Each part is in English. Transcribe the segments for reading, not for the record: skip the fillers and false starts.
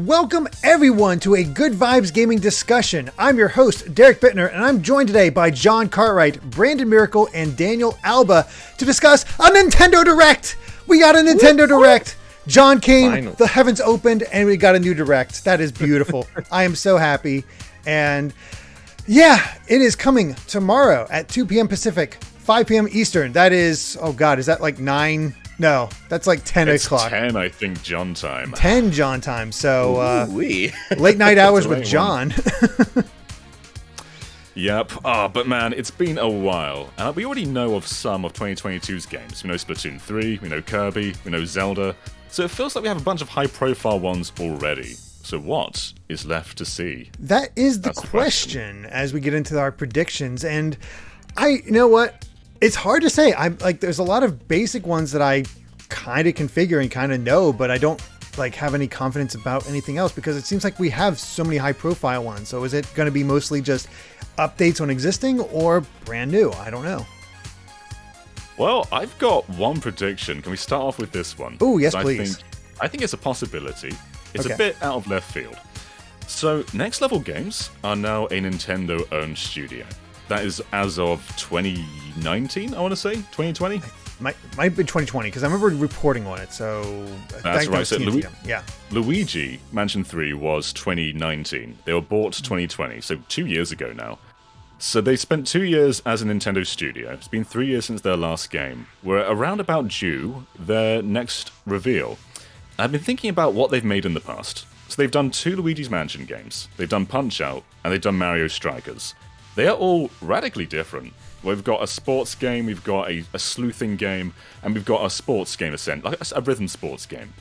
Welcome everyone to a Good Vibes Gaming discussion. I'm your host, Derek Bittner, and I'm joined today by John Cartwright, Brandon Miracle, and Daniel Alba to discuss a Nintendo Direct. We got a Nintendo Direct. John came, Finally. The heavens opened, and we got a new Direct. That is beautiful. I am so happy. And yeah, it is coming tomorrow at 2 p.m. Pacific, 5 p.m. Eastern. That is, oh God, is that like 9? No, that's like 10 o'clock. 10, I think, John time. 10 John time. So Ooh-wee. late night hours with late John. Yep. But man, it's been a while. And we already know of some of 2022's games. We know Splatoon 3, we know Kirby, we know Zelda. So it feels like we have a bunch of high-profile ones already. So what is left to see? That is the That's the question as we get into our predictions. And you know what? It's hard to say. I'm like, there's a lot of basic ones that I kind of configure and kind of know, but I don't like have any confidence about anything else because it seems like we have so many high profile ones. So is it going to be mostly just updates on existing or brand new? I don't know. Well, I've got one prediction. Can we start off with this one? Oh, yes, 'Cause please. I think it's a possibility. It's Okay. a bit out of left field. So, Next Level Games are now a Nintendo-owned studio. That is as of 2019, I want to say? 2020? Might be 2020 because I remember reporting on it. So That's right. So yeah. Luigi Mansion 3 was 2019. They were bought 2020, so 2 years ago now. So they spent 2 years as a Nintendo studio. It's been 3 years since their last game. We're around about due their next reveal. I've been thinking about what they've made in the past. So they've done 2 Luigi's Mansion games. They've done Punch-Out, and they've done Mario Strikers. They are all radically different. We've got a sports game, we've got a sleuthing game, and we've got a sports game, like a rhythm sports game.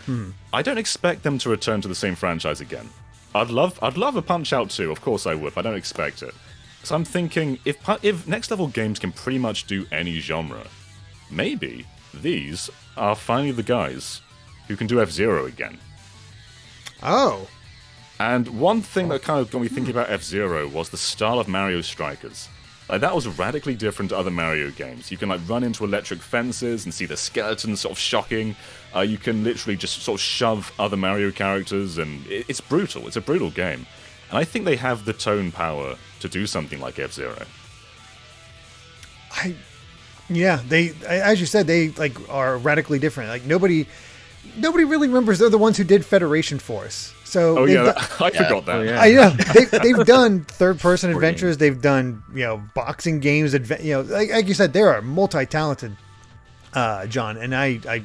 I don't expect them to return to the same franchise again. I'd love a Punch-Out 2, of course I would, but I don't expect it. So I'm thinking, if Next Level Games can pretty much do any genre, maybe these are finally the guys who can do F-Zero again. Oh. And one thing that kind of got me thinking about F-Zero was the style of Mario Strikers. Like, that was radically different to other Mario games. You can like run into electric fences and see the skeletons sort of shocking. You can literally just sort of shove other Mario characters, and it's brutal. It's a brutal game. And I think they have the tone power to do something like F-Zero. As you said, they like are radically different. Like nobody really remembers they're the ones who did Federation Force. So I forgot that. Oh, yeah. I know they've done third-person adventures. They've done boxing games. Like you said, they are multi-talented, John, and I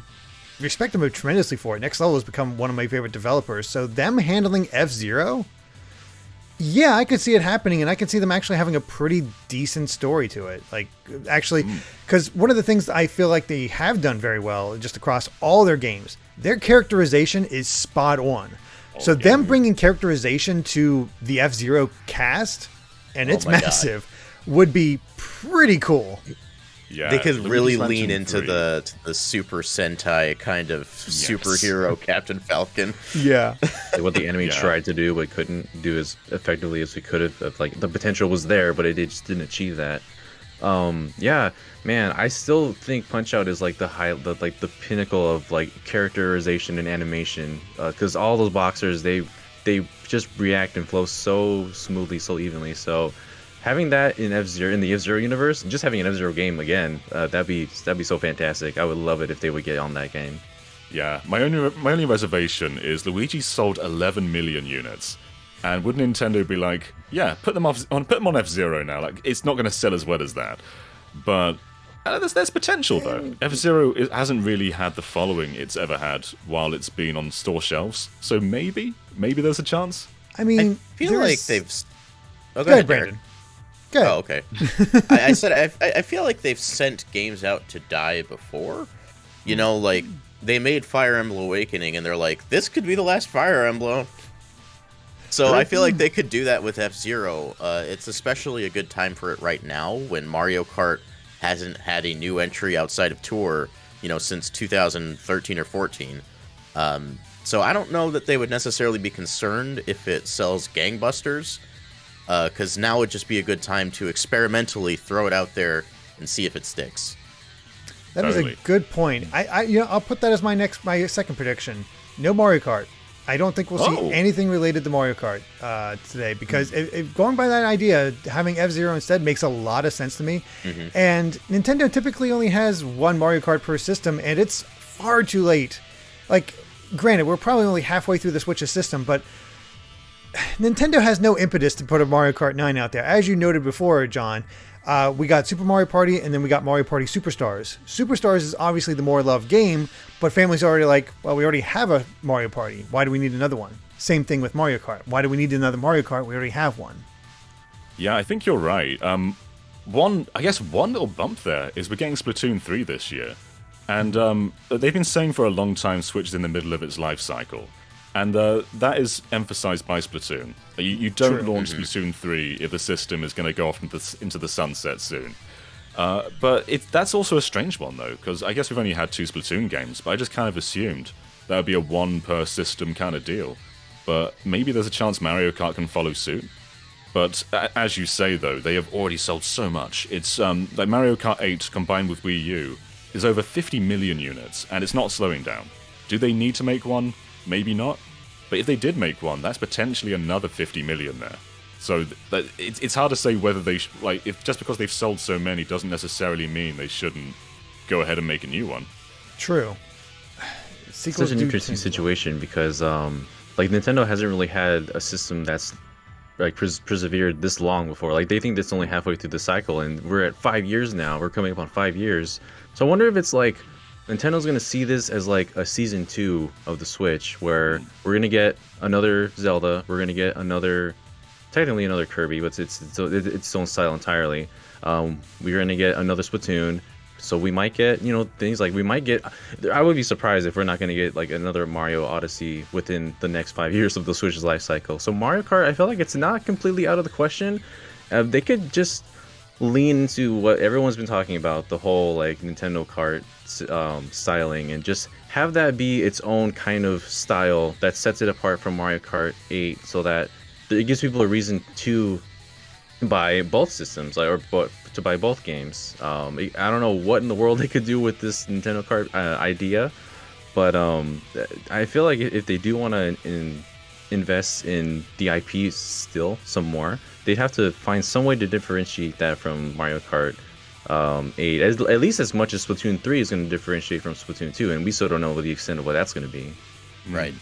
respect them tremendously for it. Next Level has become one of my favorite developers. So them handling F-Zero, yeah, I could see it happening, and I could see them actually having a pretty decent story to it. Like, actually, because one of the things I feel like they have done very well, just across all their games, their characterization is spot on. So them bringing characterization to the F-Zero cast, and it's massive, would be pretty cool. Yeah, They could Luigi's really Mansion lean into 3. the Super Sentai kind of superhero Captain Falcon. Yeah. Like what the anime Yeah. tried to do but couldn't do as effectively as we could have. Like the potential was there, but it just didn't achieve that. Yeah, man, I still think Punch-Out is like the pinnacle of like characterization and animation, because all those boxers they just react and flow so smoothly, so evenly. So having that in the F-Zero universe, just having an F-Zero game again, that'd be so fantastic. I would love it if they would get on that game. Yeah, my only reservation is Luigi sold 11 million units, and would Nintendo be like, yeah, put them on F-Zero now? Like, it's not going to sell as well as that, but there's potential though. F-Zero hasn't really had the following it's ever had while it's been on store shelves, so maybe there's a chance. I mean, I feel like they've. Oh, Go ahead, Brandon. Go ahead. Oh, okay. I said I feel like they've sent games out to die before. You know, like they made Fire Emblem Awakening, and they're like, this could be the last Fire Emblem. So I feel like they could do that with F-Zero. It's especially a good time for it right now when Mario Kart hasn't had a new entry outside of Tour, since 2013 or 14. So I don't know that they would necessarily be concerned if it sells gangbusters, because now would just be a good time to experimentally throw it out there and see if it sticks. That is a good point. I'll put that as my second prediction. No Mario Kart. I don't think we'll see anything related to Mario Kart today, because if going by that idea, having F-Zero instead makes a lot of sense to me. And Nintendo typically only has one Mario Kart per system, and it's far too late. Like, granted, we're probably only halfway through the Switch's system, but Nintendo has no impetus to put a Mario Kart 9 out there. As you noted before, John, we got Super Mario Party, and then we got Mario Party Superstars. Superstars is obviously the more loved game, but families are already like, well, we already have a Mario Party. Why do we need another one? Same thing with Mario Kart. Why do we need another Mario Kart? We already have one. Yeah, I think you're right. One little bump there is we're getting Splatoon 3 this year. And they've been saying for a long time Switch is in the middle of its life cycle. And that is emphasized by Splatoon. You don't launch Splatoon 3 if the system is going to go off into the sunset soon. But that's also a strange one, though, because I guess we've only had 2 Splatoon games, but I just kind of assumed that would be a one-per-system kind of deal. But maybe there's a chance Mario Kart can follow suit. But as you say, though, they have already sold so much. It's like Mario Kart 8 combined with Wii U is over 50 million units, and it's not slowing down. Do they need to make one? Maybe not. But if they did make one, that's potentially another 50 million there. So it's hard to say whether they if just because they've sold so many doesn't necessarily mean they shouldn't go ahead and make a new one. True. It's such an interesting situation because Nintendo hasn't really had a system that's like persevered this long before. Like, they think that's only halfway through the cycle, and we're at 5 years now. We're coming up on 5 years. So I wonder if it's like Nintendo's going to see this as like a season 2 of the Switch, where we're going to get another Zelda, we're going to get technically another Kirby, but it's its own style entirely. We're going to get another Splatoon, so we might get, things like I would be surprised if we're not going to get like another Mario Odyssey within the next 5 years of the Switch's life cycle. So Mario Kart, I feel like it's not completely out of the question. They could just lean into what everyone's been talking about, the whole like Nintendo Kart styling, and just have that be its own kind of style that sets it apart from Mario Kart 8, so that it gives people a reason to buy both systems, or to buy both games. I don't know what in the world they could do with this Nintendo Kart idea, but I feel like if they do want to invest in the IP still some more, they'd have to find some way to differentiate that from Mario Kart 8, at least as much as Splatoon 3 is going to differentiate from Splatoon 2, and we still don't know the extent of what that's going to be. Right.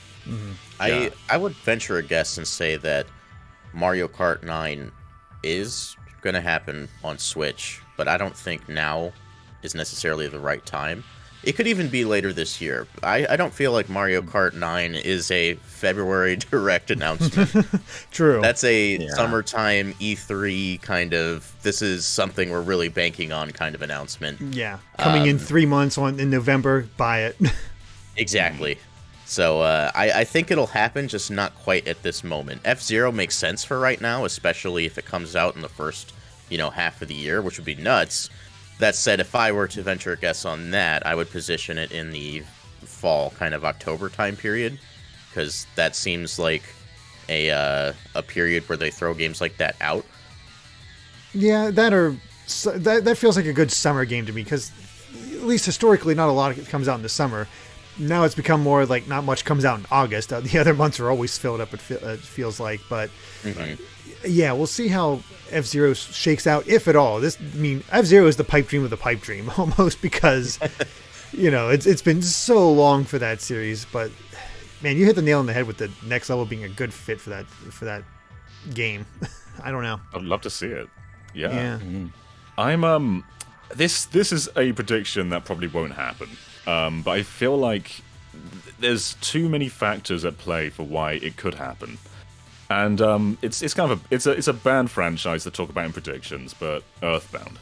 Yeah. I would venture a guess and say that Mario Kart 9 is going to happen on Switch, but I don't think now is necessarily the right time. It could even be later this year. I don't feel like Mario Kart 9 is a February direct announcement. True. That's a summertime E3 kind of, this is something we're really banking on kind of announcement. Yeah. Coming in 3 months in November, buy it. Exactly. So I think it'll happen, just not quite at this moment. F-Zero makes sense for right now, especially if it comes out in the first, half of the year, which would be nuts. That said, if I were to venture a guess on that, I would position it in the fall, kind of October time period, because that seems like a period where they throw games like that out. Yeah, that feels like a good summer game to me, because at least historically, not a lot of it comes out in the summer. Now it's become more like not much comes out in August. The other months are always filled up, it feels like. But yeah, we'll see how F-Zero shakes out, if at all. F-Zero is the pipe dream of the pipe dream, almost, because, it's been so long for that series. But, man, you hit the nail on the head with the next level being a good fit for that game. I don't know. I'd love to see it. Yeah. Mm-hmm. This is a prediction that probably won't happen. But I feel like there's too many factors at play for why it could happen, and it's kind of it's a banned franchise to talk about in predictions. But Earthbound,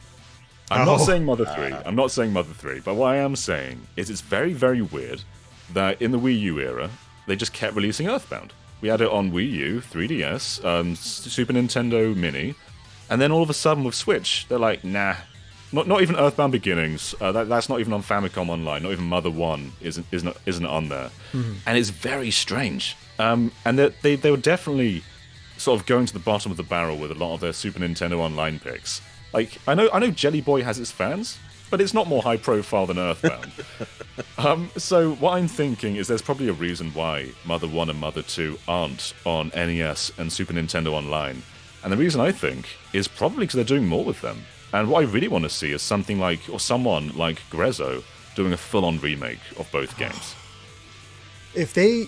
I'm not saying Mother 3. I'm not saying Mother 3. But what I am saying is it's very, very weird that in the Wii U era they just kept releasing Earthbound. We had it on Wii U, 3DS, Super Nintendo Mini, and then all of a sudden with Switch they're like, nah. Not even Earthbound Beginnings. That's not even on Famicom Online. Not even Mother 1 isn't on there, and it's very strange. And they were definitely sort of going to the bottom of the barrel with a lot of their Super Nintendo Online picks. Like I know Jelly Boy has its fans, but it's not more high profile than Earthbound. So what I'm thinking is there's probably a reason why Mother 1 and Mother 2 aren't on NES and Super Nintendo Online. And the reason I think is probably because they're doing more with them. And what I really want to see is something like, or someone like Grezzo doing a full-on remake of both games. If they,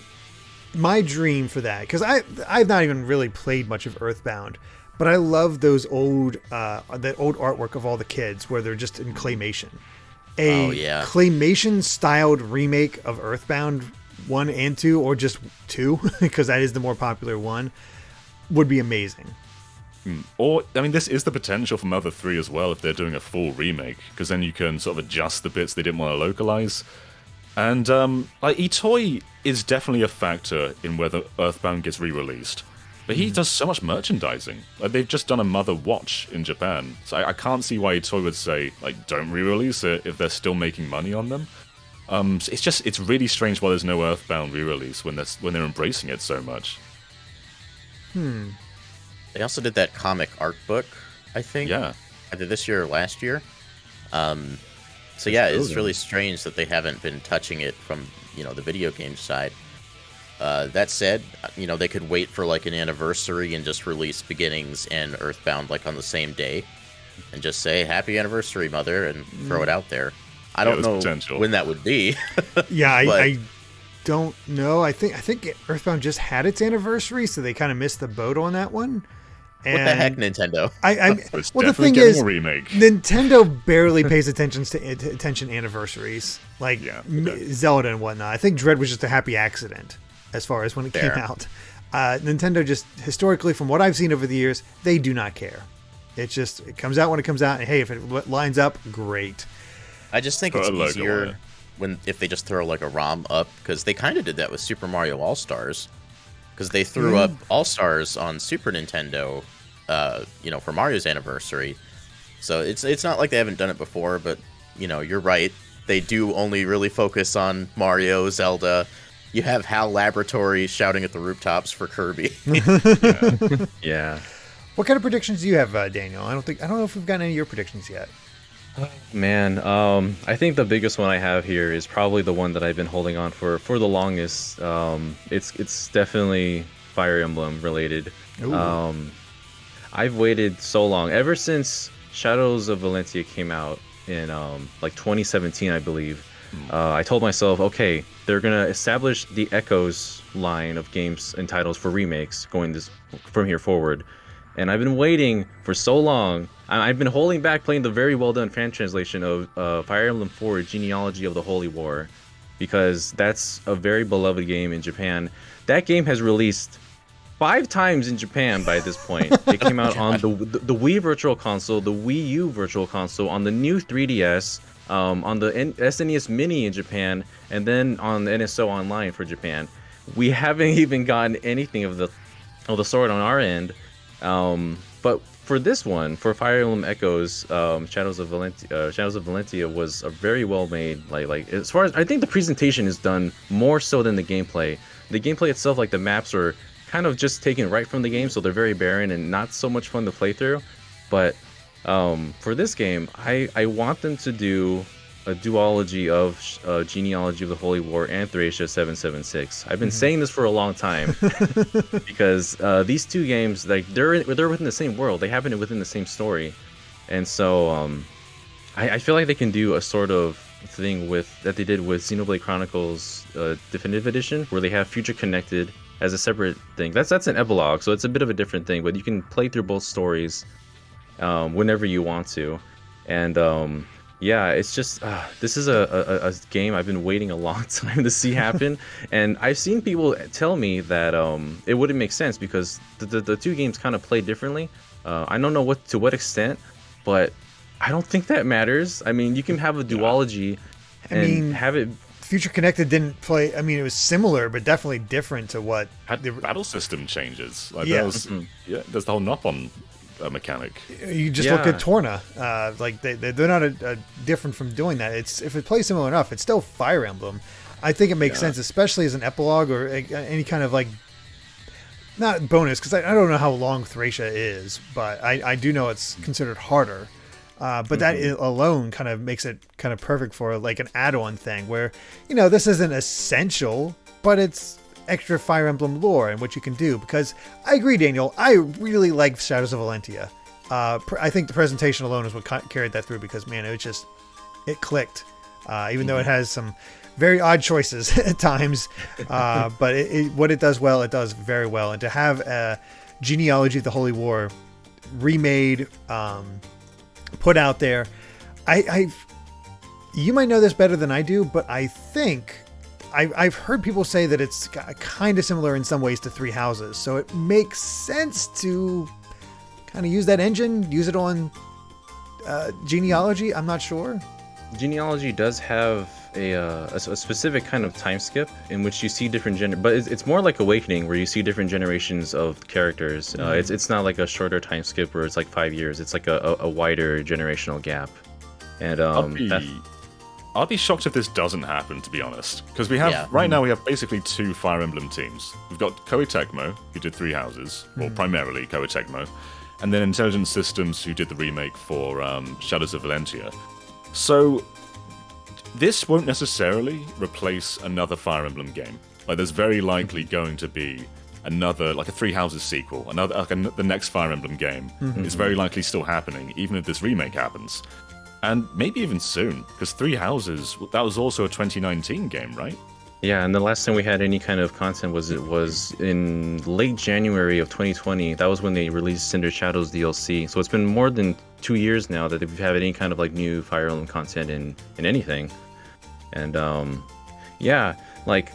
my dream for that, because I've not even really played much of Earthbound, but I love those old that old artwork of all the kids where they're just in claymation. Claymation styled remake of Earthbound 1 and 2, or just 2, because that is the more popular one, would be amazing. Or, I mean, this is the potential for Mother 3 as well if they're doing a full remake, because then you can sort of adjust the bits they didn't want to localize. And, like, Itoi is definitely a factor in whether Earthbound gets re-released. But he does so much merchandising. Like, they've just done a Mother watch in Japan. So I can't see why Itoi would say, like, don't re-release it if they're still making money on them. So it's really strange why there's no Earthbound re-release when they're embracing it so much. They also did that comic art book, I think. Yeah. Either this year or last year. So yeah, it's really strange that they haven't been touching it from, the video game side. That said, they could wait for like an anniversary and just release Beginnings and Earthbound like on the same day, and just say "Happy Anniversary, Mother" and throw it out there. I don't know when that would be. Yeah, I don't know. I think Earthbound just had its anniversary, so they kind of missed the boat on that one. And what the heck, Nintendo? Well, the thing is, a remake. Nintendo barely pays attention to anniversaries, like Zelda and whatnot. I think Dread was just a happy accident as far as when it came out. Nintendo just, historically, from what I've seen over the years, they do not care. It comes out when it comes out, and hey, if it lines up, great. I just think it's easier if they just throw like a ROM up, because they kind of did that with Super Mario All-Stars. Because they threw up All-Stars on Super Nintendo, for Mario's anniversary. So it's not like they haven't done it before, but, you're right. They do only really focus on Mario, Zelda. You have HAL Laboratory shouting at the rooftops for Kirby. Yeah. What kind of predictions do you have, Daniel? I don't know if we've gotten any of your predictions yet. Man, I think the biggest one I have here is probably the one that I've been holding on for the longest. It's definitely Fire Emblem related. I've waited so long, ever since Shadows of Valentia came out in like 2017, I believe. I told myself, okay, they're gonna establish the Echoes line of games and titles for remakes going from here forward. And I've been waiting for so long. I've been holding back playing the very well done fan translation of Fire Emblem 4 Genealogy of the Holy War, because that's a very beloved game in Japan. That game has released 5 times in Japan by this point. It came out on the Wii Virtual Console, the Wii U Virtual Console, on the new 3DS, on the SNES Mini in Japan, and then on the NSO Online for Japan. We haven't even gotten anything of the sort on our end. But for this one, for Fire Emblem Echoes, Shadows of Valentia was a very well made. Like as far as I think the presentation is done more so than the gameplay. The gameplay itself, like the maps, are kind of just taken right from the game, so they're very barren and not so much fun to play through. But for this game, I want them to do a duology of Genealogy of the Holy War and Thracia 776. I've been saying this for a long time because these two games, like they're within the same world. They happen within the same story, and so I feel like they can do a sort of thing that they did with Xenoblade Chronicles Definitive Edition, where they have Future Connected as a separate thing. That's an epilogue, so it's a bit of a different thing, but you can play through both stories whenever you want to, and yeah, it's just this is a game I've been waiting a long time to see happen, and I've seen people tell me that it wouldn't make sense because the two games kind of play differently. I don't know to what extent, but I don't think that matters. I mean, you can have a duology and have it. Future Connected didn't play. I mean, it was similar, but definitely different to what the battle system changes. Like there's the whole knock-on mechanic. You just look at Torna. Like they're not different from doing that. If it plays similar enough, it's still Fire Emblem. I think it makes sense, especially as an epilogue or any kind of like not bonus, because I don't know how long Thracia is, but I do know it's considered harder. But that alone kind of makes it kind of perfect for like an add-on thing where, this isn't essential, but it's extra Fire Emblem lore and what you can do. Because I agree, Daniel, I really like Shadows of Valentia. I think the presentation alone is what carried that through because, man, it clicked. Even though it has some very odd choices at times. But what it does well, it does very well. And to have a Genealogy of the Holy War remade, put out there, you might know this better than I do, but I think I've heard people say that it's kind of similar in some ways to Three Houses. So it makes sense to kind of use that engine, use it on Genealogy. I'm not sure. Genealogy does have a specific kind of time skip in which you see different but it's more like Awakening where you see different generations of characters. It's not like a shorter time skip where it's like 5 years. It's like a wider generational gap. And I'll be shocked if this doesn't happen, to be honest, because we have right now we have basically 2 Fire Emblem teams. We've got Koei Tecmo, who did Three Houses, or primarily Koei Tecmo, and then Intelligent Systems, who did the remake for Shadows of Valentia. So this won't necessarily replace another Fire Emblem game. Like, there's very likely going to be another, like a Three Houses sequel, the next Fire Emblem game is very likely still happening, even if this remake happens. And maybe even soon, because Three Houses, that was also a 2019 game, right? Yeah, and the last time we had any kind of content was in late January of 2020. That was when they released Cinder Shadows DLC. So it's been more than 2 years now that we've had any kind of like new Fire Emblem content in anything. And like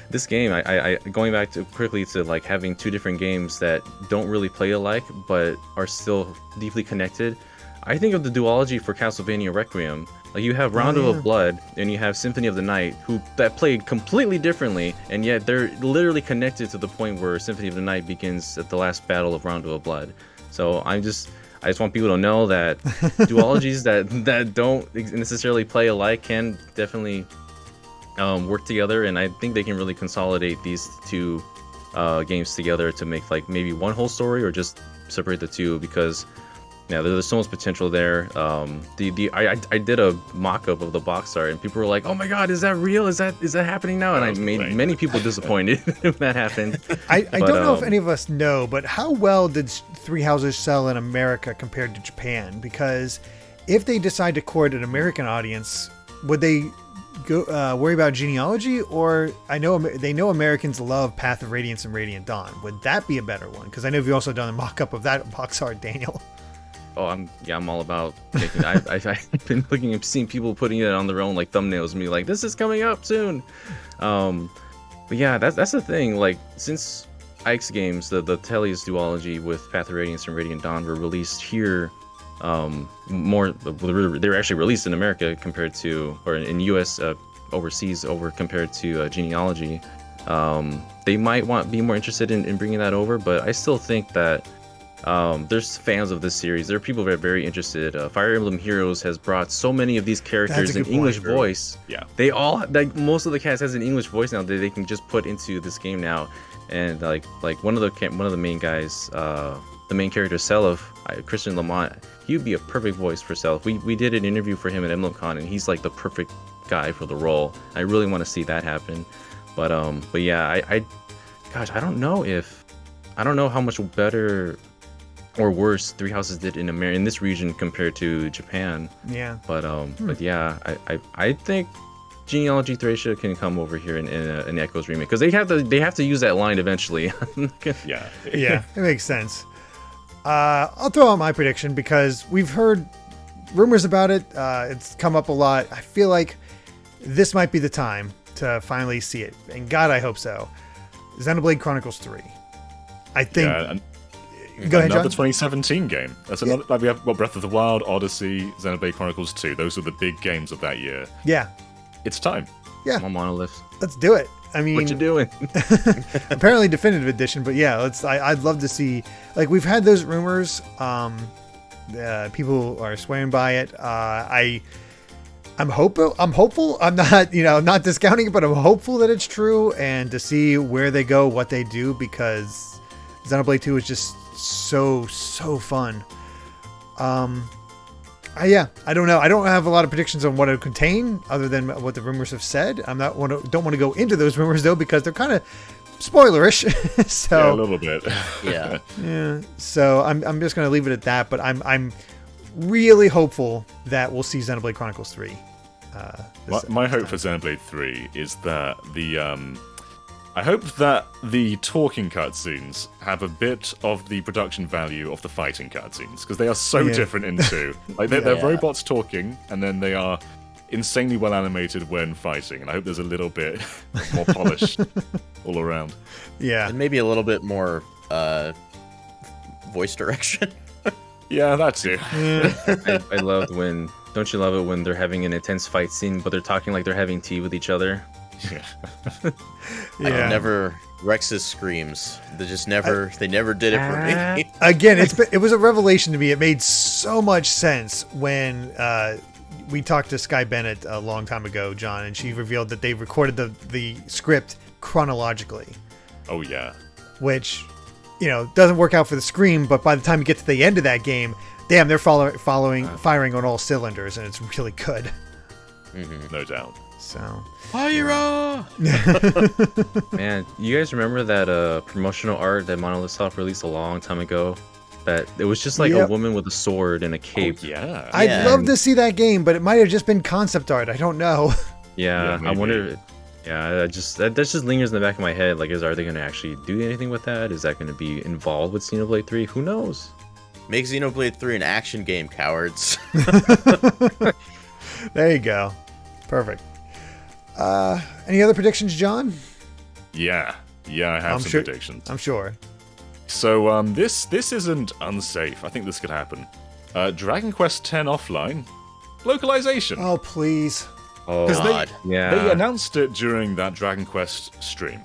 this game, I going back to quickly to like having 2 different games that don't really play alike but are still deeply connected. I think of the duology for Castlevania Requiem. Like, you have Rondo of Blood and you have Symphony of the Night, that played completely differently, and yet they're literally connected to the point where Symphony of the Night begins at the last battle of Rondo of Blood. So I just want people to know that duologies that don't necessarily play alike can definitely work together, and I think they can really consolidate these 2 games together to make like maybe one whole story or just separate the 2, because there's so much potential there. I did a mock-up of the box art, and people were like, "Oh my God, is that real? Is that happening now?" And I made many people disappointed when that happened. I don't know if any of us know, but how well did Three Houses sell in America compared to Japan? Because if they decide to court an American audience, would they go worry about Genealogy? Or they know Americans love Path of Radiance and Radiant Dawn. Would that be a better one? Because I know you've also done a mock-up of that box art, Daniel. Oh, I'm all about making. I've been looking and seeing people putting it on their own like thumbnails and be like, "This is coming up soon." But yeah, that's the thing. Like, since Ike's games, the Telly's duology with Path of Radiance and Radiant Dawn were released here, they were actually released in America compared to, or in US overseas compared to Genealogy. They might be more interested in bringing that over, but I still think that. There's fans of this series. There are people that are very interested. Fire Emblem Heroes has brought so many of these characters in English voice. Yeah, they all, like, most of the cast has an English voice now that they can just put into this game now. And like one of the main guys, the main character Seliph, Christian Lamont, he would be a perfect voice for Seliph. We did an interview for him at EmblemCon, and he's like the perfect guy for the role. I really want to see that happen. But yeah, I don't know how much better or worse Three Houses did in this region compared to Japan. Yeah. But yeah, I think Genealogy Thracia can come over here in Echo's remake, because they have to use that line eventually. Yeah, it makes sense. I'll throw out my prediction because we've heard rumors about it. It's come up a lot. I feel like this might be the time to finally see it, and God, I hope so. Xenoblade Chronicles 3. I think. Yeah, Go ahead, another John. 2017 game. That's another. Like, we have Breath of the Wild, Odyssey, Xenoblade Chronicles 2. Those are the big games of that year. Yeah. It's time. Yeah. I'm on Monolith. Let's do it. I mean, what you doing? Apparently definitive edition, but yeah, I'd love to see. Like, we've had those rumors. People are swearing by it. I'm hopeful. I'm not, not discounting it, but I'm hopeful that it's true, and to see where they go, what they do, because Xenoblade 2 is just so fun. I Yeah, I don't know. I don't have a lot of predictions on what it would contain, other than what the rumors have said. Don't want to go into those rumors though, because they're kind of spoilerish. So yeah, a little bit. Yeah. yeah. So I'm just gonna leave it at that. But I'm really hopeful that we'll see Xenoblade Chronicles 3. My hope for Xenoblade 3 is that I hope that the talking cutscenes have a bit of the production value of the fighting cutscenes, because they are so different in two. Like they're robots talking, and then they are insanely well animated when fighting. And I hope there's a little bit more polished all around. Yeah, And maybe a little bit more voice direction. Yeah, that's it. I loved when. Don't you love it when they're having an intense fight scene, but they're talking like they're having tea with each other? Yeah. I can never. Rex's screams. They never did it for me. Again, it was a revelation to me. It made so much sense when we talked to Sky Bennett a long time ago, John, and she revealed that they recorded the script chronologically. Oh yeah. Which, doesn't work out for the Scream, but by the time you get to the end of that game, damn, they're firing on all cylinders, and it's really good. Mm-hmm. No doubt. So, Fire! Man, you guys remember that promotional art that Monolith Soft released a long time ago? That it was just like a woman with a sword and a cape. Oh, yeah. I'd love to see that game, but it might have just been concept art. I don't know. Yeah, I wonder. Yeah, that just lingers in the back of my head. Like, are they going to actually do anything with that? Is that going to be involved with Xenoblade 3? Who knows? Make Xenoblade 3 an action game, cowards. There you go. Perfect. Any other predictions, John? Yeah, I have some predictions. I'm sure. So this isn't unsafe. I think this could happen. Dragon Quest X offline localization. Oh, please. Oh, God. They announced it during that Dragon Quest stream.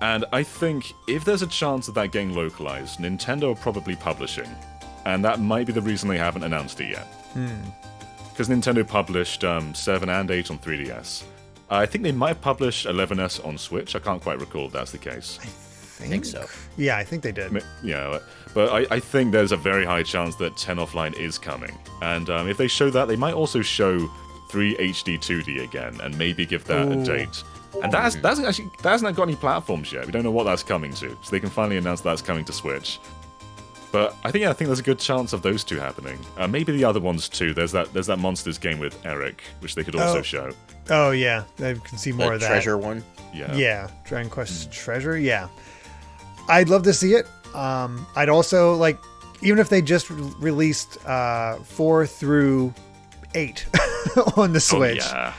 And I think if there's a chance of that getting localized, Nintendo are probably publishing. And that might be the reason they haven't announced it yet. Because Nintendo published 7 and 8 on 3DS. I think they might publish 11S on Switch. I can't quite recall if that's the case. I think so. Yeah, I think they did. Yeah, but I think there's a very high chance that 10 offline is coming. And if they show that, they might also show 3 HD 2D again, and maybe give that a date. And that hasn't got any platforms yet. We don't know what that's coming to, so they can finally announce that's coming to Switch. But I think there's a good chance of those two happening. Maybe the other ones too. There's that Monsters game with Eric, which they could also show. Oh yeah, I can see more of that. Treasure one. Yeah, Dragon Quest Treasure. Yeah, I'd love to see it. I'd also like, even if they just released 4 through 8 on the Switch. Oh, yeah.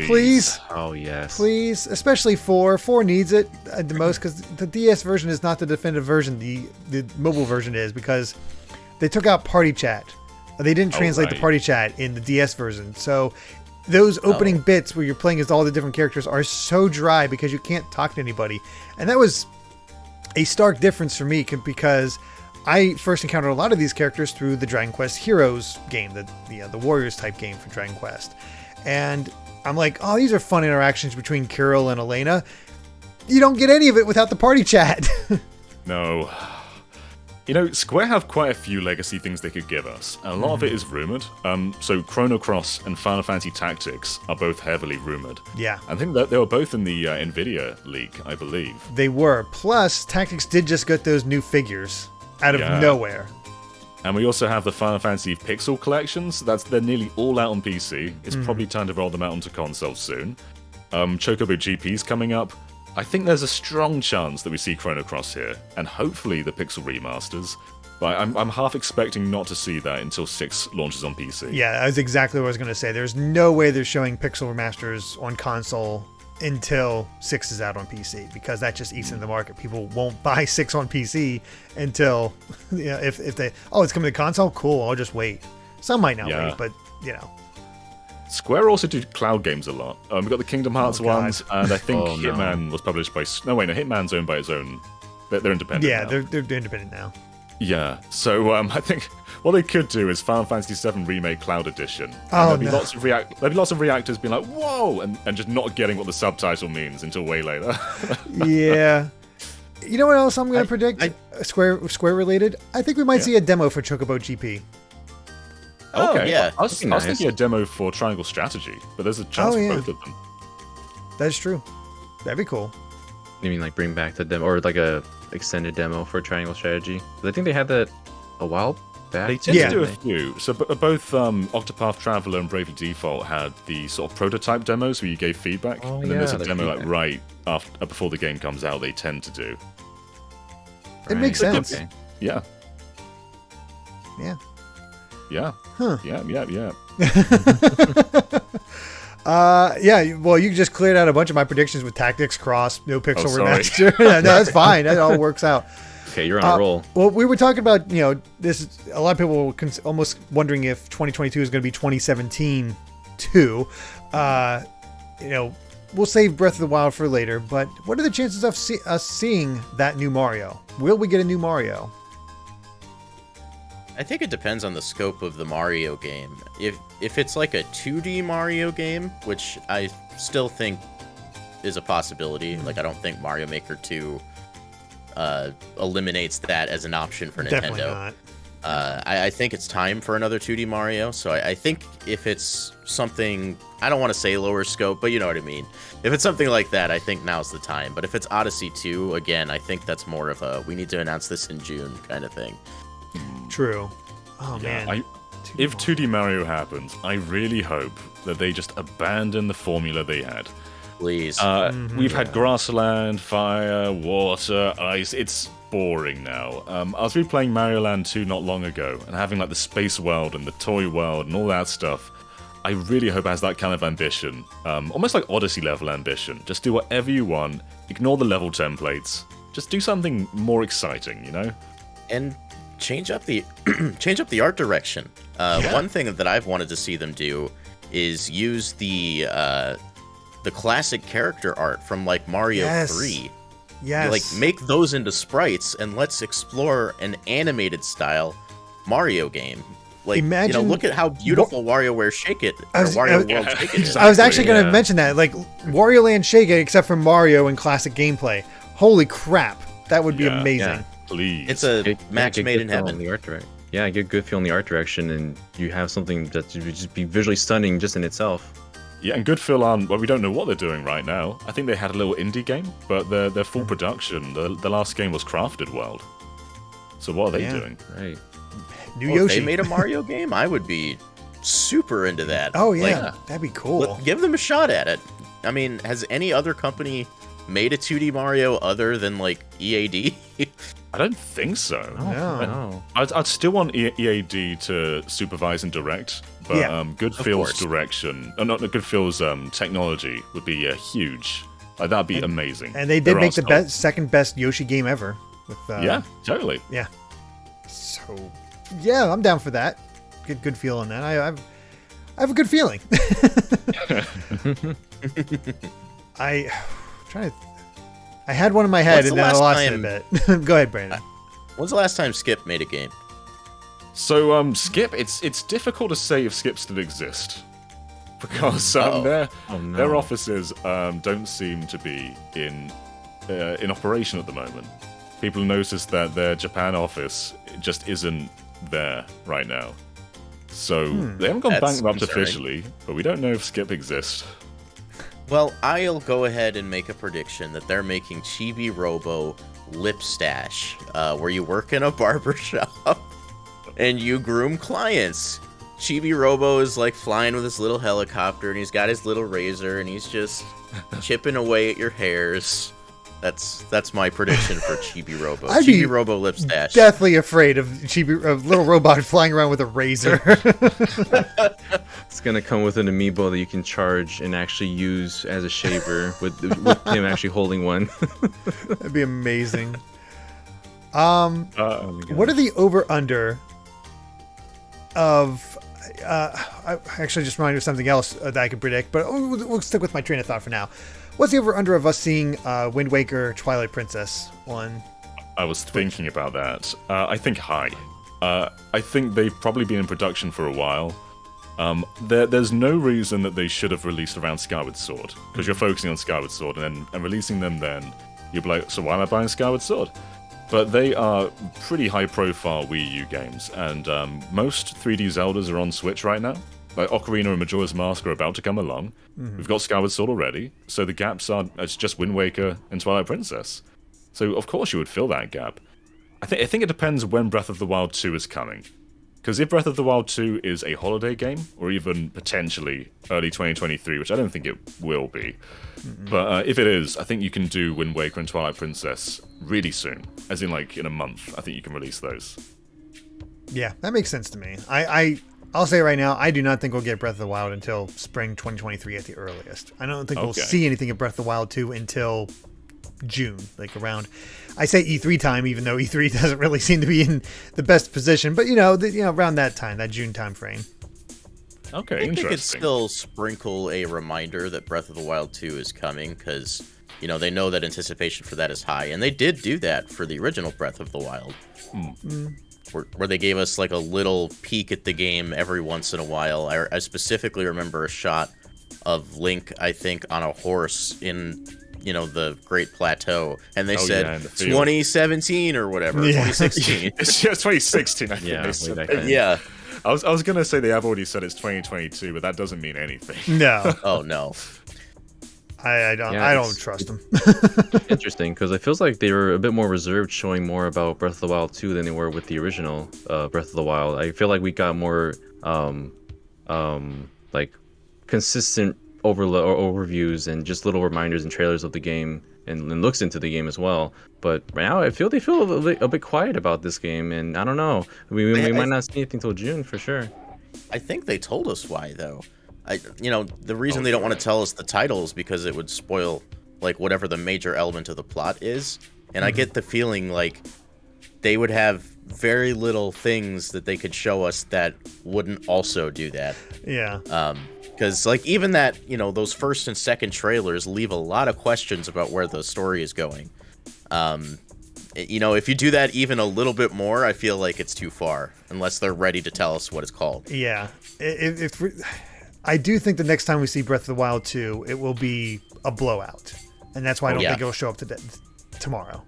Please. Oh, yes. Please. Especially 4. 4 needs it the most, because the DS version is not the definitive version. The mobile version is, because they took out party chat. They didn't translate the party chat in the DS version. So those opening bits where you're playing as all the different characters are so dry because you can't talk to anybody. And that was a stark difference for me, because I first encountered a lot of these characters through the Dragon Quest Heroes game, the Warriors type game for Dragon Quest. And I'm like, oh, these are fun interactions between Kirill and Elena. You don't get any of it without the party chat. No. Square have quite a few legacy things they could give us, and a lot of it is rumored. So Chrono Cross and Final Fantasy Tactics are both heavily rumored. Yeah. I think that they were both in the Nvidia leak, I believe. They were. Plus, Tactics did just get those new figures out of nowhere. And we also have the Final Fantasy Pixel collections. They're nearly all out on PC. It's probably time to roll them out onto consoles soon. Chocobo GP's coming up. I think there's a strong chance that we see Chrono Cross here, and hopefully the Pixel remasters. But I'm half expecting not to see that until 6 launches on PC. Yeah, that's exactly what I was going to say. There's no way they're showing Pixel remasters on console until 6 is out on PC, because that just eats into the market. People won't buy 6 on PC until, if they, it's coming to console, cool, I'll just wait. Some might not wait, but Square also do cloud games a lot. We've got the Kingdom Hearts ones, and I think Hitman was published by... No, wait, no, Hitman's owned by its own... They're independent now. They're independent now. Yeah, so I think what they could do is Final Fantasy VII Remake Cloud Edition. There'll be lots of reactors being like, whoa, and just not getting what the subtitle means until way later. Yeah. You know what else I'm going to predict? Square related? I think we might see a demo for Chocobo GP. Okay. yeah. I was Nice. thinking a demo for Triangle Strategy, but there's a chance for both of them. That's true. That'd be cool. You mean like bring back the demo or like a extended demo for Triangle Strategy? 'Cause I think they had that a while back. They tend Yeah. to do a few. So both Octopath Traveler and Bravely Default had the sort of prototype demos where you gave feedback, Oh, and then there's yeah, a the demo like feedback. right after before the game comes out. They tend to do. It makes Right. sense. Okay. Yeah. Yeah. Yeah. Huh. Yeah. Yeah, well, you just cleared out a bunch of my predictions with Tactics Cross, No Pixel sorry. Remaster. No, that's fine. That all works out. Okay, you're on a roll. Well, we were talking about, this is a lot of people were almost wondering if 2022 is going to be 2017 too. We'll save Breath of the Wild for later, but what are the chances of us seeing that new Mario? Will we get a new Mario? I think it depends on the scope of the Mario game. If it's like a 2D Mario game, which I still think is a possibility, like I don't think Mario Maker 2 eliminates that as an option for Nintendo. Definitely not. I think it's time for another 2D Mario, so I think if it's something, I don't want to say lower scope, but you know what I mean. If it's something like that, I think now's the time. But if it's Odyssey 2, again, I think that's more of a, we need to announce this in June kind of thing. True. Oh, Yeah. man. If 2D Mario happens, I really hope that they just abandon the formula they had. Please. We've had grassland, fire, water, ice. It's boring now. I was replaying Mario Land 2 not long ago, and having like the space world and the toy world and all that stuff. I really hope it has that kind of ambition. Almost like Odyssey level ambition. Just do whatever you want, ignore the level templates. Just do something more exciting, you know? And change up the art direction. One thing that I've wanted to see them do is use the classic character art from like Mario 3. Yes. Like make those into sprites and let's explore an animated style Mario game. Like Imagine look at how beautiful WarioWare Shake It or Wario World Shake It is. I was actually going to yeah. mention that. Like, Wario Land Shake It, except for Mario and classic gameplay. Holy crap. That would be Yeah. amazing. Yeah. Please. It's a match get made good in feel on heaven. the art direct. Yeah, get good feel in the art direction, and you have something that would just be visually stunning just in itself. Yeah, and good feel on. Well, we don't know what they're doing right now. I think they had a little indie game, but their full production. The last game was Crafted World. So what are they doing? Right. New Well, if Yoshi. they made a Mario game, I would be super into that. Oh, yeah. Like, That'd be cool. give them a shot at it. I mean, has any other company made a 2D Mario other than like EAD? I don't think so. No. No. I'd still want EAD to supervise and direct, but Yeah, Good Feel's course. direction, not Good Feel's technology would be huge. Like that'd be amazing. And they did There make are the second best Yoshi game ever. With, yeah, totally. Yeah. So, yeah, I'm down for that. Get good feel on that. I have a good feeling. I had one in my head What's and the then I last lost time- it a bit. Go ahead, Brandon. When's the last time Skip made a game? So Skip, it's difficult to say if Skip still exist because their offices don't seem to be in operation at the moment. People notice that their Japan office just isn't there right now. So they haven't gone That's bankrupt concerning. officially, but we don't know if Skip exists. Well, I'll go ahead and make a prediction that they're making Chibi-Robo Lip Stash, where you work in a barber shop and you groom clients. Chibi-Robo is like flying with his little helicopter and he's got his little razor and he's just chipping away at your hairs. That's my prediction for Chibi-Robo. I'd be Chibi-Robo Lip Stash. Deathly afraid of little robot flying around with a razor. It's gonna come with an amiibo that you can charge and actually use as a shaver with him actually holding one. That'd be amazing. Oh my God. What are the over-under of... I actually just reminded me of something else that I could predict, but we'll stick with my train of thought for now. What's the over-under of us seeing Wind Waker Twilight Princess on... I was thinking about that. I think high. I think they've probably been in production for a while. There's no reason that they should have released around Skyward Sword, because you're focusing on Skyward Sword, and releasing them then, you'll be like, so why am I buying Skyward Sword? but they are pretty high-profile Wii U games, and most 3D Zeldas are on Switch right now. Like Ocarina and Majora's Mask are about to come along. We've got Skyward Sword already, so the gaps are it's just Wind Waker and Twilight Princess. So of course you would fill that gap. I think it depends when Breath of the Wild 2 is coming. Because if Breath of the Wild 2 is a holiday game, or even potentially early 2023, which I don't think it will be, but if it is, I think you can do Wind Waker and Twilight Princess really soon. As in, like, in a month, I think you can release those. Yeah, that makes sense to me. I'll say right now, I do not think we'll get Breath of the Wild until spring 2023 at the earliest. I don't think we'll see anything of Breath of the Wild 2 until June, like around, I say E3 time, even though E3 doesn't really seem to be in the best position, but around that time, that June time frame. Okay, I think interesting. they could still sprinkle a reminder that Breath of the Wild 2 is coming, because they know that anticipation for that is high, and they did do that for the original Breath of the Wild, where they gave us like a little peek at the game every once in a while. I specifically remember a shot of Link, I think, on a horse in the Great Plateau, and they said 2017 or whatever, 2016. It's 2016, I think. Yeah, they said. Yeah. I was gonna say they have already said it's 2022, but that doesn't mean anything. No. Oh no. I don't trust them. Interesting, because it feels like they were a bit more reserved, showing more about Breath of the Wild 2 than they were with the original Breath of the Wild. I feel like we got more like consistent overviews and just little reminders and trailers of the game and looks into the game as well. But right now, they feel a bit quiet about this game, and I don't know. We might not see anything till June for sure. I think they told us why, though. The reason they don't want to tell us the title is because it would spoil like whatever the major element of the plot is. And I get the feeling like they would have very little things that they could show us that wouldn't also do that. Yeah. Because like even that, those first and second trailers leave a lot of questions about where the story is going. If you do that even a little bit more, I feel like it's too far, unless they're ready to tell us what it's called. Yeah. I do think the next time we see Breath of the Wild 2, it will be a blowout. And that's why I don't think it'll show up tomorrow.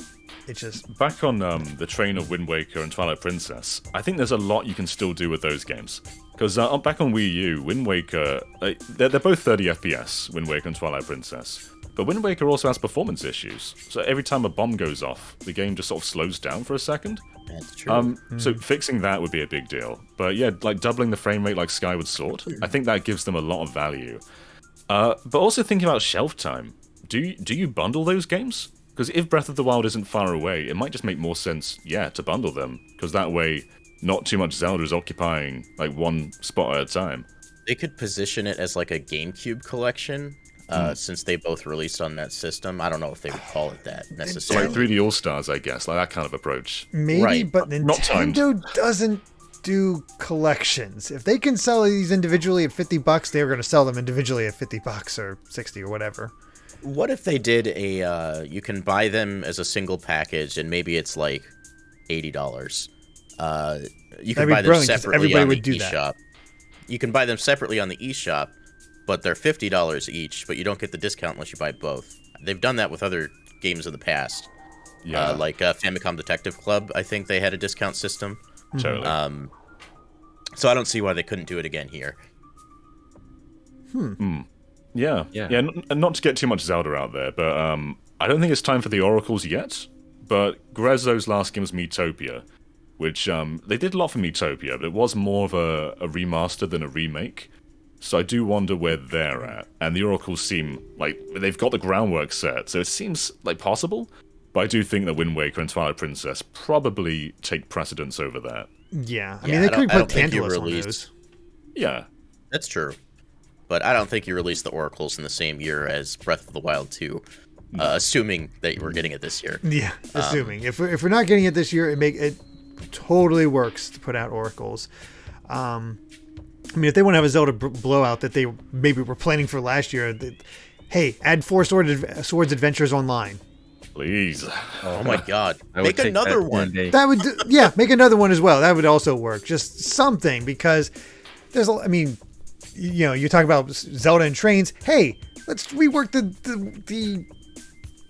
It's just... Back on the train of Wind Waker and Twilight Princess, I think there's a lot you can still do with those games. Because back on Wii U, Wind Waker, they're both 30 FPS, Wind Waker and Twilight Princess. But Wind Waker also has performance issues. So every time a bomb goes off, the game just sort of slows down for a second. That's true. So fixing that would be a big deal. But yeah, like doubling the frame rate like Skyward Sword, I think that gives them a lot of value. But also thinking about shelf time. Do you bundle those games? Because if Breath of the Wild isn't far away, it might just make more sense, to bundle them. Because that way, not too much Zelda is occupying like one spot at a time. They could position it as like a GameCube collection, since they both released on that system. I don't know if they would call it that necessarily. Like 3D All-Stars, I guess, like that kind of approach. Maybe, Right. but Not timed. Nintendo doesn't do collections. If they can sell these individually at $50, they're going to sell them individually at $50 or $60 or whatever. What if they did you can buy them as a single package, and maybe it's like $80. You can That'd be buy them brilliant, 'cause separately everybody on would the do that. eShop. You can buy them separately on the eShop, but they're $50 each, but you don't get the discount unless you buy both. They've done that with other games in the past. Yeah, Like Famicom Detective Club, I think they had a discount system. totally. So I don't see why they couldn't do it again here. Yeah. Not to get too much Zelda out there, but I don't think it's time for the Oracles yet. But Grezzo's last game was Miitopia, which they did a lot for Miitopia, but it was more of a remaster than a remake. So I do wonder where they're at. And the Oracles seem like they've got the groundwork set, so it seems like possible. But I do think that Wind Waker and Twilight Princess probably take precedence over that. Yeah. I Yeah, mean, they I could don't put think you Tantalus on released- those. Yeah. That's true. But I don't think you released the Oracles in the same year as Breath of the Wild 2, assuming that we're getting it this year. Yeah, assuming. If we're not getting it this year, it totally works to put out Oracles. I mean, if they want to have a Zelda blowout that they maybe were planning for last year, hey, add 4 Swords Adventures Online. Please. Oh my god. I would Make take another that one. day. That would, make another one as well. That would also work. Just something, because you talk about Zelda and trains. Hey, let's rework the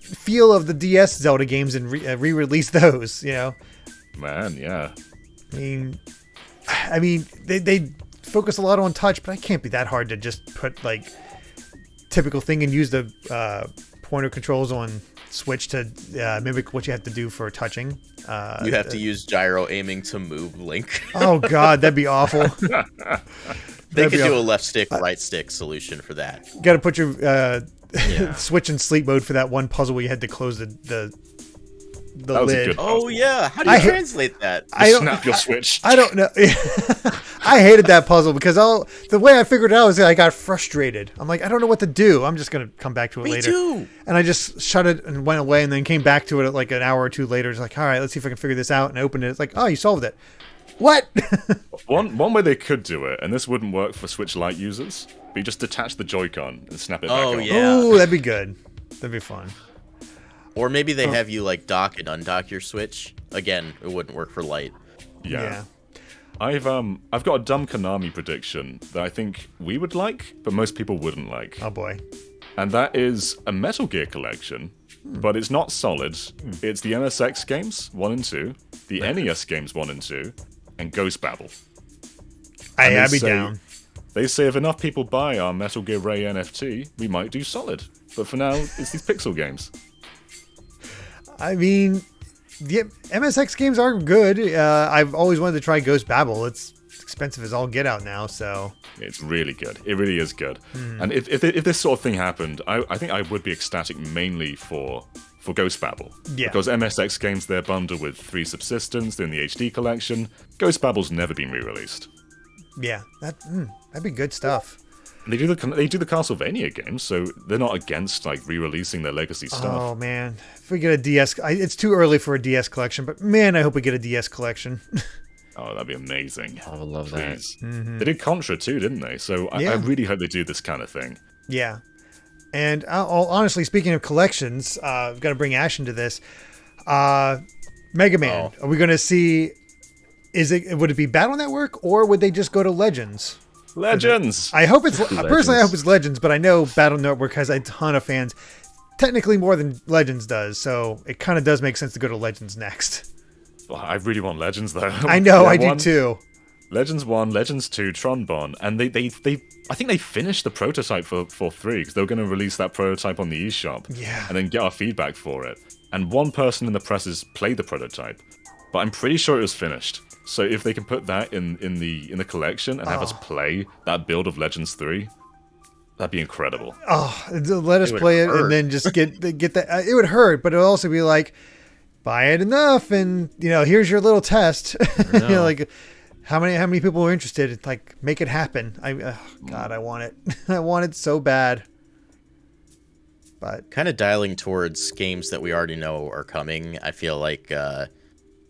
feel of the DS Zelda games and re-release those. You know, Man, yeah. I mean, they focus a lot on touch, but it can't be that hard to just put like typical thing and use the pointer controls on Switch to mimic what you have to do for touching. You have to use gyro aiming to move Link. Oh God, that'd be awful. They could do a left stick, right stick solution for that. Got to put your Switch in sleep mode for that one puzzle where you had to close the That was a lid. good Oh yeah, how do you translate that? Snap your Switch. I don't know. I hated that puzzle because the way I figured it out was I got frustrated. I'm like, I don't know what to do. I'm just gonna come back to it later. Me too. And I just shut it and went away, and then came back to it like an hour or two later. It's like, all right, let's see if I can figure this out. And I opened it. It's like, oh, you solved it. What? One way they could do it, and this wouldn't work for Switch Lite users, but you just detach the Joy-Con and snap it back on. Yeah. Ooh, that'd be good. That'd be fun. Or maybe they have you like dock and undock your Switch. Again, it wouldn't work for Lite. Yeah. I've got a dumb Konami prediction that I think we would like, but most people wouldn't like. Oh boy. And that is a Metal Gear collection, but it's not solid. It's the MSX games 1 and 2, the NES games 1 and 2, and Ghost Babel. I'd be down. They say if enough people buy our Metal Gear Ray NFT, we might do solid. But for now, it's these pixel games. I mean, the MSX games are good. I've always wanted to try Ghost Babel. It's expensive as all get out now, so... It's really good. It really is good. And if this sort of thing happened, I think I would be ecstatic mainly for Ghost Babel. Yeah. Because MSX games, they're bundled with 3 Subsistence, they're in the HD collection. Ghost Babel's never been re-released. Yeah, that'd be good stuff. They do the Castlevania games, so they're not against like re-releasing their legacy stuff. Oh man, if we get a DS, it's too early for a DS collection, but man, I hope we get a DS collection. Oh, that'd be amazing. I would love Please. Mm-hmm. They did Contra too, didn't they? So I really hope they do this kind of thing. Yeah, and honestly, speaking of collections, I've got to bring Ash into this. Mega Man. Are we going to see? Would it be Battle Network or would they just go to Legends? Legends. I hope it's personally. I hope it's Legends, but I know Battle Network has a ton of fans. Technically, more than Legends does, so it kind of does make sense to go to Legends next. Well, I really want Legends though. I know, I do too. Legends 1, Legends 2, Tron Bon, and they I think they finished the prototype for 3 because they were going to release that prototype on the eShop, and then get our feedback for it. And one person in the press has played the prototype, but I'm pretty sure it was finished. So if they can put that in the collection and have us play that build of Legends 3, that'd be incredible. Oh, let us play it and then just get that. It would hurt, but it would also be like, buy it enough, and here's your little test. Like how many people are interested? Like, make it happen. God, I want it. I want it so bad. But kind of dialing towards games that we already know are coming. I feel like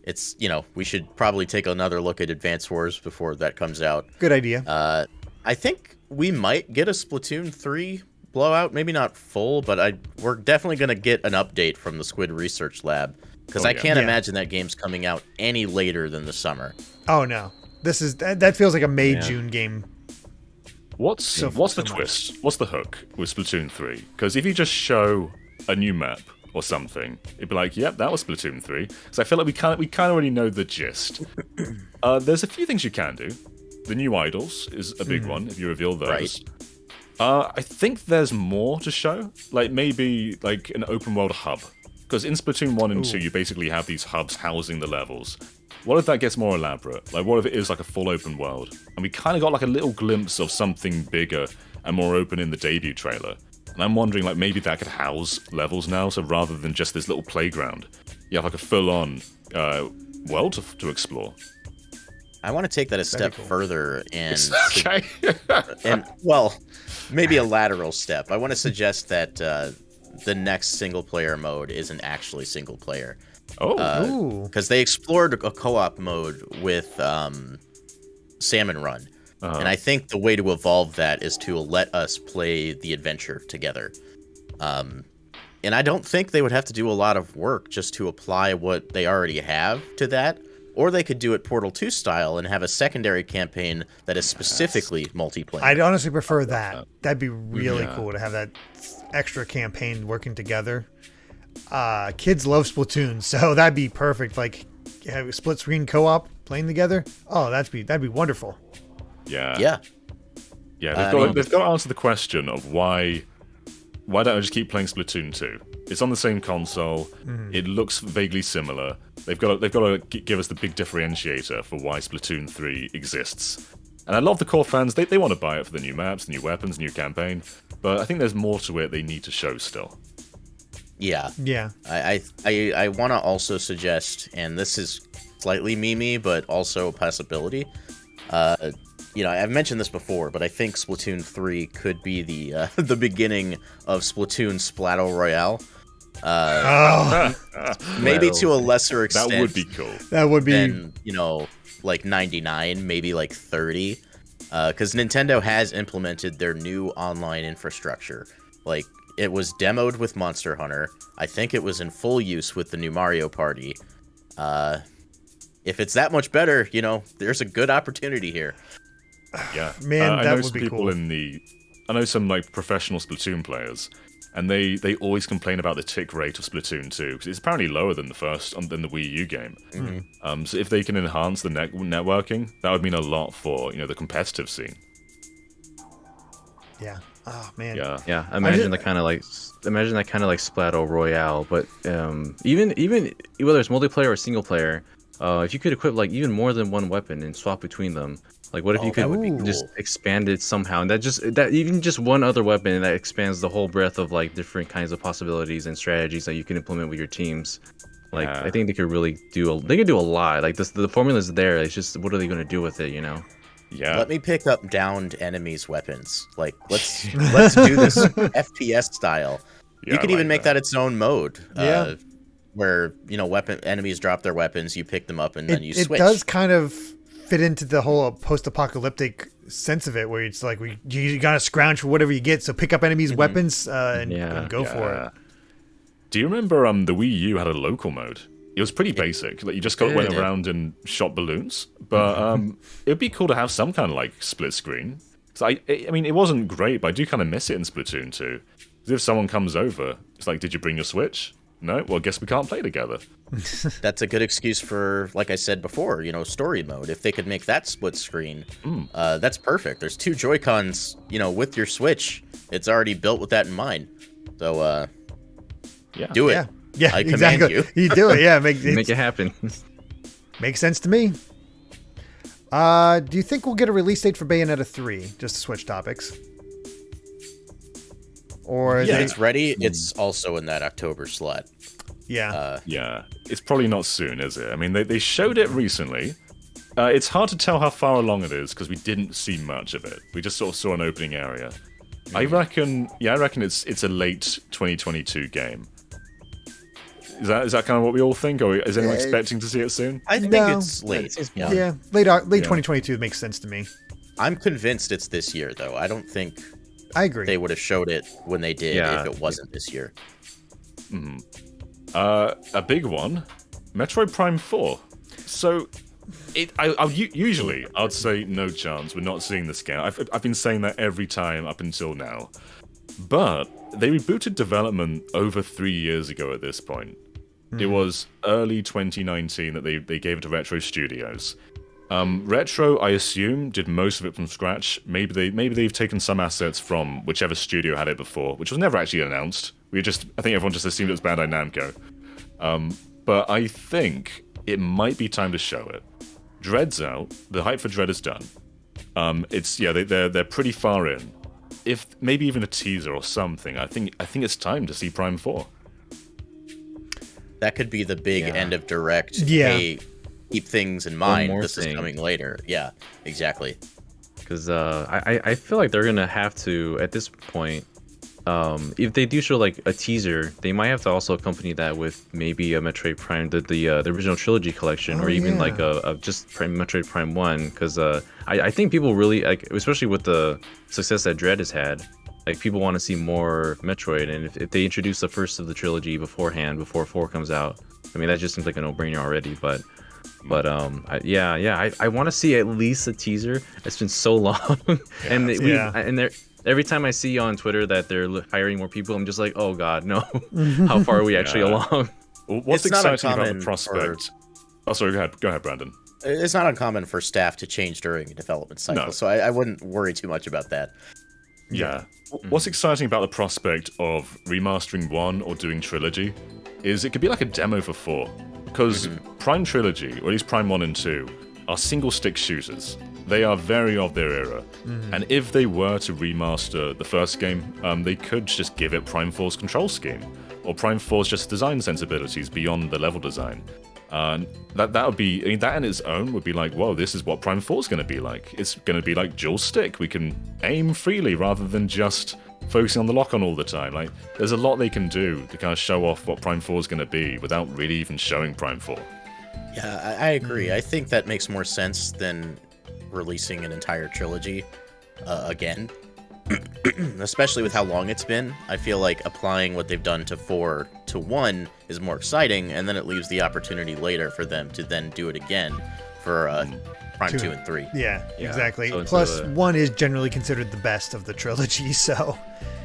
it's we should probably take another look at Advance Wars before that comes out. Good idea. I think we might get a Splatoon 3 blowout. Maybe not full, but we're definitely going to get an update from the Squid Research Lab because I can't imagine that game's coming out any later than the summer. Oh no, that feels like a May-June game. What's the twist? What's the hook with Splatoon 3? Because if you just show a new map or something, it'd be like, yep, that was Splatoon 3. So I feel like we kind of already know the gist. There's a few things you can do. The new idols is a big one if you reveal those. Right. I think there's more to show, like maybe like an open world hub. Because in Splatoon 1 and 2, you basically have these hubs housing the levels. What if that gets more elaborate? Like, what if it is like a full open world? And we kind of got like a little glimpse of something bigger and more open in the debut trailer. And I'm wondering, like, maybe that could house levels now, so rather than just this little playground, you have like a full-on world to explore. I want to take that a step further and maybe a lateral step. I want to suggest that the next single-player mode isn't actually single-player. Because they explored a co-op mode with Salmon Run. And I think the way to evolve that is to let us play the adventure together. And I don't think they would have to do a lot of work just to apply what they already have to that. Or they could do it Portal 2 style and have a secondary campaign that is specifically multiplayer. I'd honestly prefer that. That'd be really cool to have that extra campaign working together. Kids love Splatoon, so that'd be perfect. Like, have a split screen co-op playing together. Oh, that'd be wonderful. Yeah. Yeah. Yeah, they've got to answer the question of why don't I just keep playing Splatoon 2? It's on the same console. It looks vaguely similar. They've got to give us the big differentiator for why Splatoon 3 exists. And a lot of the core fans, they want to buy it for the new maps, the new weapons, new campaign. But I think there's more to it they need to show still. Yeah. Yeah. I want to also suggest, and this is slightly memey, but also a possibility. I've mentioned this before, but I think Splatoon 3 could be the the beginning of Splatoon Splattle Royale. Maybe to a lesser extent. That would be cool. That would be. Than, like 99, maybe like 30. Because Nintendo has implemented their new online infrastructure. Like, it was demoed with Monster Hunter. I think it was in full use with the new Mario Party. If it's that much better, there's a good opportunity here. Yeah, Man, I that know would some be people cool. I know some like professional Splatoon players, and they always complain about the tick rate of Splatoon 2 because it's apparently lower than the Wii U game. So if they can enhance the networking, that would mean a lot for the competitive scene. Yeah. Oh man. Yeah, imagine that kind of like Splattle Royale, but even whether it's multiplayer or single player, if you could equip like even more than one weapon and swap between them, like what if you that would be could cool. just expand it somehow, and that even just one other weapon that expands the whole breadth of like different kinds of possibilities and strategies that you can implement with your teams. Like I think they could really do a lot. Like the formula's there. It's just what are they going to do with it? Yeah. Let me pick up downed enemies' weapons. Like, let's do this FPS style. Yeah, You could I even like make that its own mode. Yeah. Where enemies drop their weapons, you pick them up, and then you switch. It does kind of fit into the whole post-apocalyptic sense of it, where it's like you gotta scrounge for whatever you get. So pick up enemies' weapons and go for it. Do you remember the Wii U had a local mode? It was pretty basic. Like you just went around and shot balloons. But it would be cool to have some kind of like split screen. So I mean, it wasn't great, but I do kind of miss it in Splatoon 2. Because if someone comes over, it's like, did you bring your Switch? No? Well, I guess we can't play together. That's a good excuse for, like I said before, story mode. If they could make that split screen, that's perfect. There's two Joy-Cons, with your Switch. It's already built with that in mind. So, do it. Yeah, I command exactly. you. You do it, yeah. Make it happen. Makes sense to me. Do you think we'll get a release date for Bayonetta 3? Just to switch topics. Or it's ready. It's also in that October slot. Yeah. Yeah. It's probably not soon, is it? I mean, they showed it recently. It's hard to tell how far along it is because we didn't see much of it. We just sort of saw an opening area. I reckon it's a late 2022 game. Is that kind of what we all think, or is anyone expecting to see it soon? I think it's late. Yeah, late 2022 makes sense to me. I'm convinced it's this year, though. I don't think I agree. they would have showed it when they did if it wasn't this year. A big one, Metroid Prime 4. So, usually I'd say no chance. We're not seeing this game. I've been saying that every time up until now. But they rebooted development over 3 years ago at this point. It was early 2019 that they gave it to Retro Studios. Retro, I assume, did most of it from scratch. Maybe they've taken some assets from whichever studio had it before, which was never actually announced. I think everyone just assumed it was Bandai Namco. But I think it might be time to show it. Dread's out. The hype for Dread is done. They're pretty far in. If maybe even a teaser or something, I think it's time to see Prime 4. That could be the big end of Direct. Yeah. Hey, keep things in mind. This thing. is coming later. Yeah, exactly. Because I feel like they're gonna have to at this point. If they do show like a teaser, they might have to also accompany that with maybe a Metroid Prime, the original trilogy collection, or even like a just Metroid Prime 1. Because I think people really like, especially with the success that Dread has had, like people want to see more Metroid. And if they introduce the first of the trilogy beforehand, before 4 comes out, I mean that just seems like a no-brainer already. But I want to see at least a teaser. It's been so long, and Every time I see on Twitter that they're hiring more people, I'm just like, oh god, no. How far are we actually along? Well, what's It's not exciting about the uncommon prospect? Oh, sorry. Go ahead, Brandon. It's not uncommon for staff to change during a development cycle, No. so I wouldn't worry too much about that. Yeah. What's exciting about the prospect of remastering 1 or doing Trilogy is it could be like a demo for 4. Because Prime Trilogy, or at least Prime 1 and 2, are single-stick shooters. They are very of their era. And if they were to remaster the first game, they could just give it Prime 4's control scheme. Or Prime 4's just design sensibilities beyond the level design. That would be, I mean, that in its own would be like, whoa, this is what Prime 4 is going to be like. It's going to be like dual stick. We can aim freely rather than just focusing on the lock-on all the time. Like, there's a lot they can do to kind of show off what Prime 4 is going to be without really even showing Prime 4. Yeah, I agree. I think that makes more sense than releasing an entire trilogy again. Especially with how long it's been. I feel like applying what they've done to 4 to 1 is more exciting, and then it leaves the opportunity later for them to then do it again for Prime 2 and 3. Yeah, exactly. So Plus, 1 is generally considered the best of the trilogy, so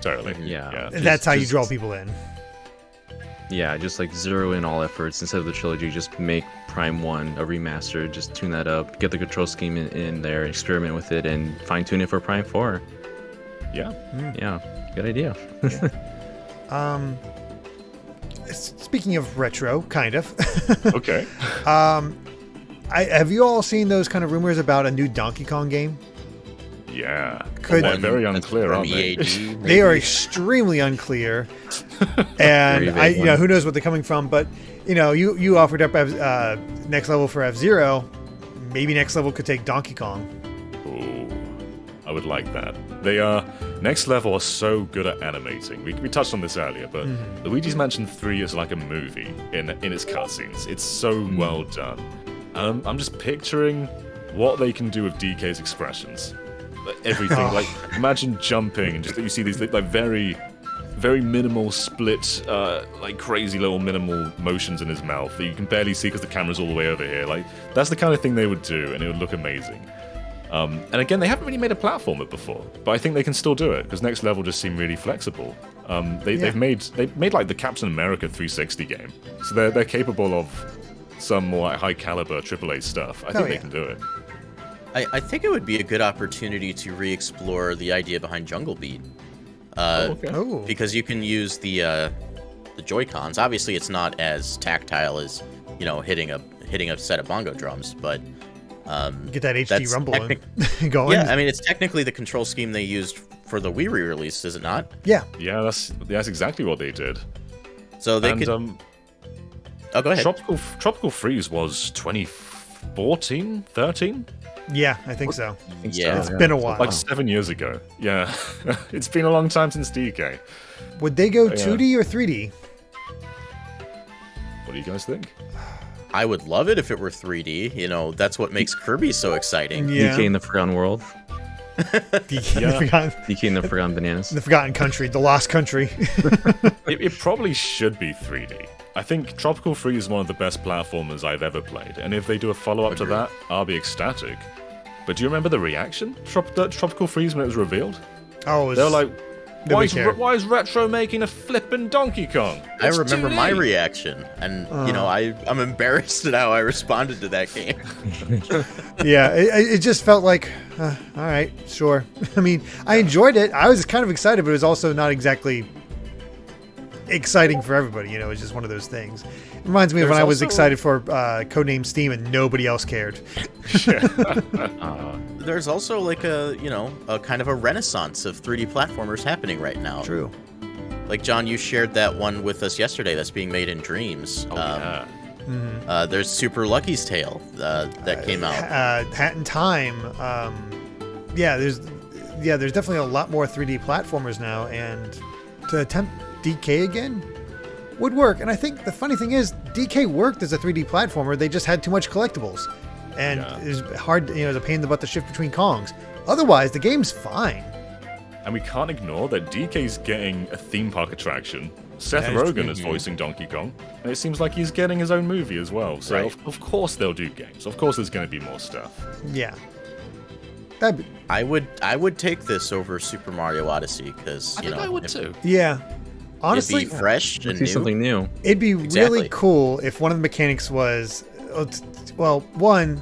Totally. Yeah. that's how you draw people in. Yeah, just like zero in all efforts instead of the trilogy. Just make Prime 1 a remaster. Just tune that up, get the control scheme in there, experiment with it, and fine tune it for Prime 4. Yeah. Yeah, good idea. Speaking of retro, kind of. Okay. Have you all seen those kind of rumors about a new Donkey Kong game? Yeah. Could- They're very unclear, From aren't they? EAD, They are maybe? extremely unclear, and Very vague one. who knows what they're coming from. But you offered up Next Level for F-Zero. Maybe Next Level could take Donkey Kong. Ooh, I would like that. They are Next Level are so good at animating. We touched on this earlier, but Luigi's Mansion 3 is like a movie in its cutscenes. It's so well done. I'm just picturing what they can do with DK's expressions. Everything, like imagine jumping and just you see these like very, very minimal split, like crazy little minimal motions in his mouth that you can barely see because the camera's all the way over here. Like that's the kind of thing they would do, and it would look amazing. And again, they haven't really made a platformer before, but I think they can still do it because Next Level just seem really flexible. They've made like the Captain America 360 game, so they're capable of some more like, high caliber AAA stuff. I think they can do it. I think it would be a good opportunity to re-explore the idea behind Jungle Beat. Oh, Because you can use the Joy-Cons. Obviously, it's not as tactile as hitting a set of bongo drums, but get that HD that's rumble going. yeah, I mean it's technically the control scheme they used for the Wii re-release, is it not? Yeah. Yeah, that's exactly what they did. So they And could. Oh, go ahead. Tropical Freeze was 2014, 13? Yeah, I think so. Yeah. It's been a while. Like 7 years ago. Yeah. It's been a long time since DK. Would they go 2D or 3D? What do you guys think? I would love it if it were 3D. That's what makes Kirby so exciting. Yeah. DK in the Forgotten World. DK in the Forgotten Bananas. The Forgotten Country, the Lost Country. It probably should be 3D. I think Tropical Freeze is one of the best platformers I've ever played, and if they do a follow-up to that, I'll be ecstatic. But do you remember the reaction to Tropical Freeze when it was revealed? Oh, They were like, Nobody cared. why is Retro making a flippin' Donkey Kong? I It's remember 2D." my reaction, and I'm embarrassed at how I responded to that game. yeah, it just felt like, all right, sure. I mean, I enjoyed it. I was kind of excited, but it was also not exactly exciting for everybody. It was just one of those things. It reminds me of when I was excited for Codename Steam and nobody else cared. There's also like a kind of a renaissance of 3D platformers happening right now. True. Like John, you shared that one with us yesterday. That's being made in Dreams. There's Super Lucky's Tale that came out. Hat in Time. There's definitely a lot more 3D platformers now, and to attempt DK again would work. And I think the funny thing is, DK worked as a 3D platformer. They just had too much collectibles, and it was hard. It was a pain in the butt to shift between Kongs. Otherwise, the game's fine. And we can't ignore that DK's getting a theme park attraction. Seth Rogen is voicing Donkey Kong, and it seems like he's getting his own movie as well. So Right. of course they'll do games. Of course there's going to be more stuff. Yeah. That'd be, I would take this over Super Mario Odyssey because I think I would too. yeah. Honestly, it'd be fresh Let's and see new. something new. it'd be Exactly. really cool if one of the mechanics was, well, one,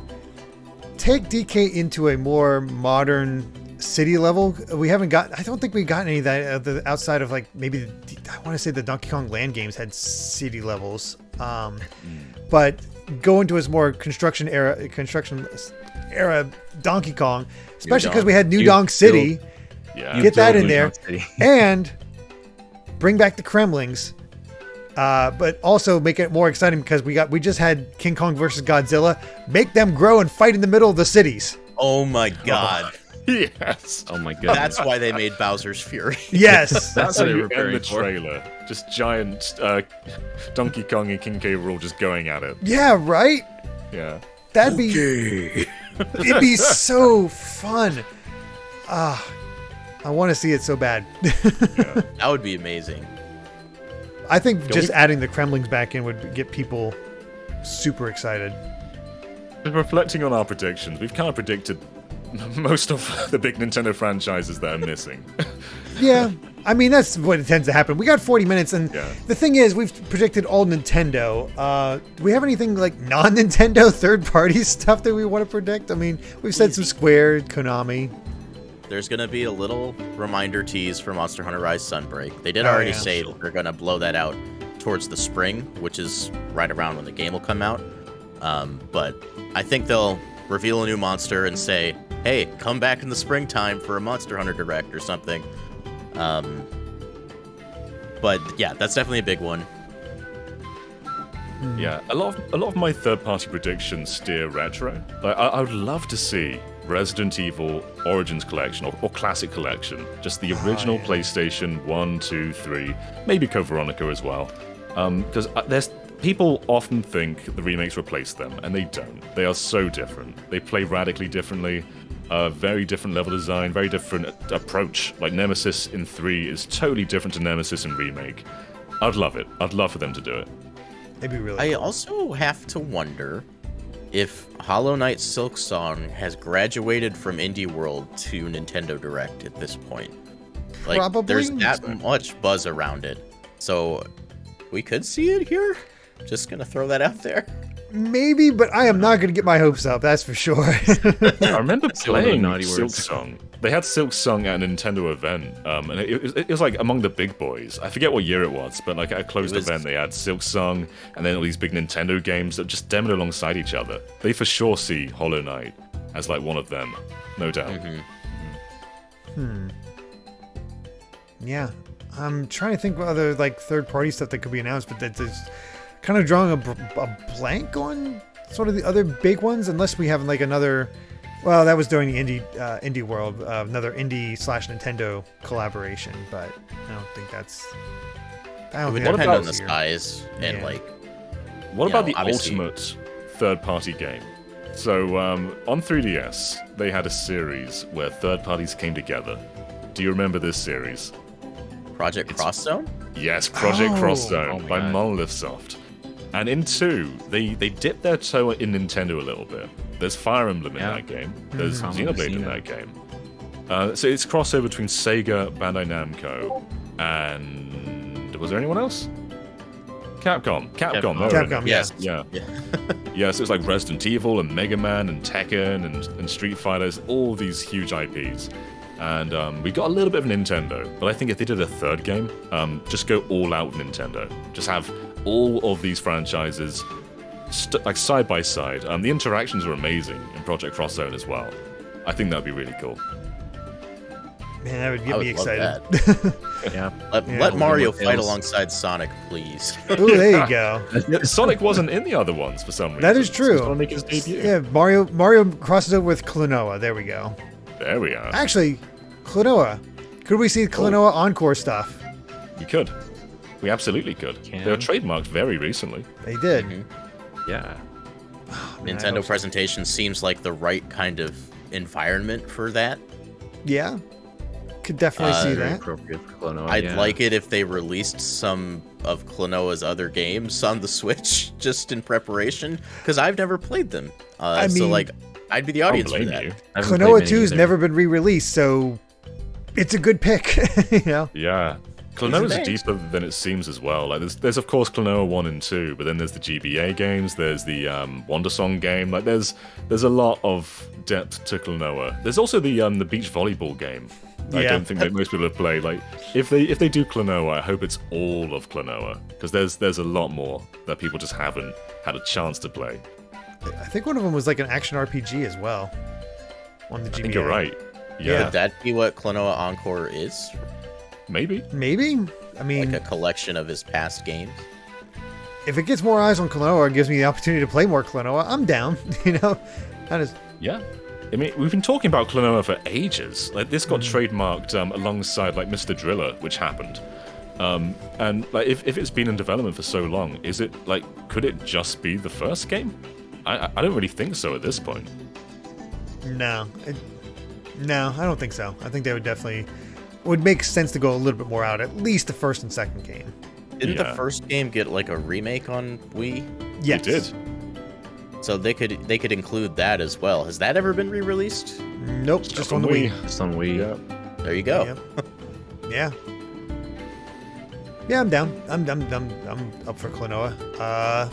take DK into a more modern city level. I don't think we've gotten any of that outside of like maybe, I want to say the Donkey Kong Land games had city levels. But go into his more construction era Donkey Kong, especially because we had New Donk City. Yeah. Get that Build in New there. Donk City. And bring back the Kremlings, but also make it more exciting because we just had King Kong versus Godzilla. Make them grow and fight in the middle of the cities. Oh my god. Yes. Oh my god. That's why they made Bowser's Fury. Yes. That's what how they you were end preparing the for. trailer. Just giant Donkey Kong and King K. Rool just going at it. Yeah, right? Yeah. That'd be it'd be so fun. I want to see it so bad. That would be amazing. I think just adding the Kremlings back in would get people super excited. Reflecting on our predictions, we've kind of predicted most of the big Nintendo franchises that are missing. Yeah, I mean, that's what it tends to happen. We got 40 minutes, and Yeah. the thing is, we've predicted all Nintendo. Do we have anything like non-Nintendo third-party stuff that we want to predict? I mean, we've said some Square, Konami. There's gonna be a little reminder tease for Monster Hunter Rise Sunbreak. They did Oh, already yeah. say that they're gonna blow that out towards the spring, which is right around when the game will come out. But I think they'll reveal a new monster and say, "Hey, come back in the springtime for a Monster Hunter Direct or something." But yeah, that's definitely a big one. Yeah, a lot of my third-party predictions steer retro. Like, I would love to see Resident Evil Origins Collection or Classic Collection, just the original PlayStation 1, 2, 3, maybe Code Veronica as well. Because there's people often think the remakes replace them, and they don't. They are so different. They play radically differently. Very different level design, very different approach. Like Nemesis in 3 is totally different to Nemesis in Remake. I'd love it. I'd love for them to do it. It'd be really I cool. also have to wonder if Hollow Knight Silk Song has graduated from Indie World to Nintendo Direct at this point. Like, Probably. there's that much buzz around it. So, we could see it here? Just gonna throw that out there. Maybe, but I am not going to get my hopes up, that's for sure. I remember Still no playing naughty Silk words. Song. They had Silk Song at a Nintendo event, and it was like among the big boys. I forget what year it was, but like at a closed It was- event, they had Silk Song, and then all these big Nintendo games that just demoed alongside each other. They for sure see Hollow Knight as like one of them, no doubt. Yeah. I'm trying to think of other like third-party stuff that could be announced, but that's kind of drawing a blank on sort of the other big ones, unless we have like another. Well, that was during the indie world, another indie/Nintendo collaboration, but I don't think that's. I It don't would think depend on that's the here. size and, Yeah. like, What You about know, the obviously- ultimate third-party game? So on 3DS, they had a series where third parties came together. Do you remember this series? Project Cross Zone? Yes, Project Oh. Cross Zone Oh my by God. Monolith Soft. And in 2, they dipped their toe in Nintendo a little bit. There's Fire Emblem in Yeah. that game. There's Mhm. Xenoblade in Xeno. that game. So it's crossover between Sega, Bandai Namco, and was there anyone else? Capcom. Capcom. Capcom. they were in Capcom, it. yes. Yeah. Yeah. Yeah, so it's like Resident Evil and Mega Man and Tekken and Street Fighters, all these huge IPs. And we got a little bit of Nintendo, but I think if they did a third game, just go all out with Nintendo. Just have all of these franchises like side by side. The interactions were amazing in Project Cross Zone as well. I think that'd be really cool. Man, that would I get me would love excited. Yeah. Let Mario Tails. fight alongside Sonic, please. Ooh, there you go. Yeah, Sonic wasn't in the other ones for some reason. That is true. He's gonna make his debut. Yeah, Mario crosses over with Klonoa. There we go. There we are. Actually, Klonoa. Could we see Klonoa Encore stuff? We could. We absolutely could. Can. They were trademarked very recently. They did. Yeah. Man, I Nintendo hope so. presentation seems like the right kind of environment for that. Yeah. Could definitely see Very that. appropriate for Klonoa. I'd yeah. like it if they released some of Klonoa's other games on the Switch just in preparation, because I've never played them. I So mean, like, I'd be the I'll audience for blame that. you. I haven't played Klonoa many 2's either. never been re-released, so it's a good pick. You know. Yeah. Klonoa's thanks. deeper than it seems as well. Like there's of course Klonoa 1 and 2, but then there's the GBA games, there's the Wandersong game. Like there's a lot of depth to Klonoa. There's also the beach volleyball game. I Yeah. don't think that most people have played. Like if they do Klonoa, I hope it's all of Klonoa, because there's a lot more that people just haven't had a chance to play. I think one of them was like an action RPG as well on the GBA. I think you're right. Yeah. Yeah, Could that be what Klonoa Encore is? maybe. Maybe. I mean, Like a collection of his past games? if it gets more eyes on Klonoa or gives me the opportunity to play more Klonoa, I'm down. You know, that is. Yeah. I mean, we've been talking about Klonoa for ages. Like, this got trademarked alongside, like, Mr. Driller, which happened. And, like, if it's been in development for so long, is it, like, could it just be the first game? I don't really think so at this point. No, no, I don't think so. I think they would definitely would make sense to go a little bit more out, at least the first and second game. Didn't Yeah. the first game get like a remake on Wii? Yes, It did. So they could include that as well. Has that ever been re-released? Nope, just on the Wii. Just on Wii. Yeah. There you go. Yep. Yeah. Yeah, I'm down. I'm up for Klonoa.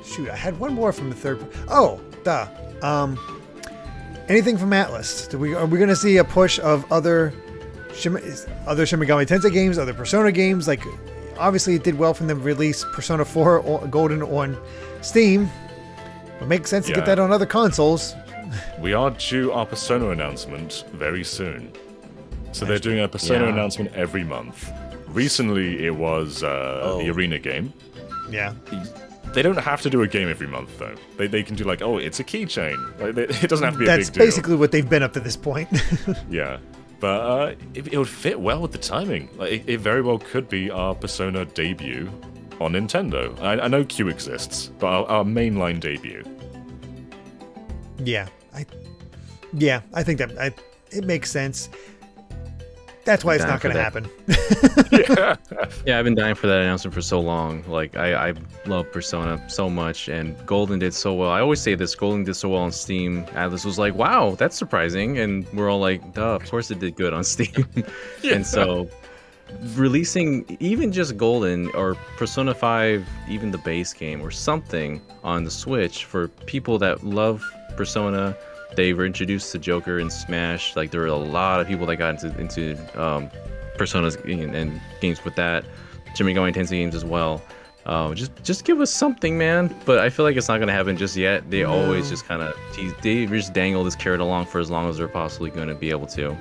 Shoot, I had one more from the third. Oh, duh. Anything from Atlas? Are we gonna see a push of other Shin Megami Tensei games, other Persona games? Like, obviously, it did well from the release Persona 4 Golden on Steam. It makes sense to get Yeah. that on other consoles. We are due our Persona announcement very soon. So they're doing a Persona Yeah. announcement every month. Recently, it was the Arena game. Yeah. They don't have to do a game every month, though. They can do, like, oh, it's a keychain. Like, it doesn't have to be a That's big deal. basically what they've been up to this point. Yeah. But it would fit well with the timing. Like, it very well could be our Persona debut on Nintendo. I know Q exists, but our mainline debut. Yeah, I think that it makes sense. That's why it's Down not for going to that. happen. Yeah, I've been dying for that announcement for so long. Like, I love Persona so much, and Golden did so well. I always say this, Golden did so well on Steam. Atlas was like, wow, that's surprising. And we're all like, duh, of course it did good on Steam. And so, releasing even just Golden or Persona 5, even the base game or something on the Switch for people that love Persona. They were introduced to Joker and Smash. Like, there were a lot of people that got into Personas and games with that. Shin Megami Tensei games as well. Just give us something, man. But I feel like it's not gonna happen just yet. They always just kind of they just dangle this carrot along for as long as they're possibly going to be able to.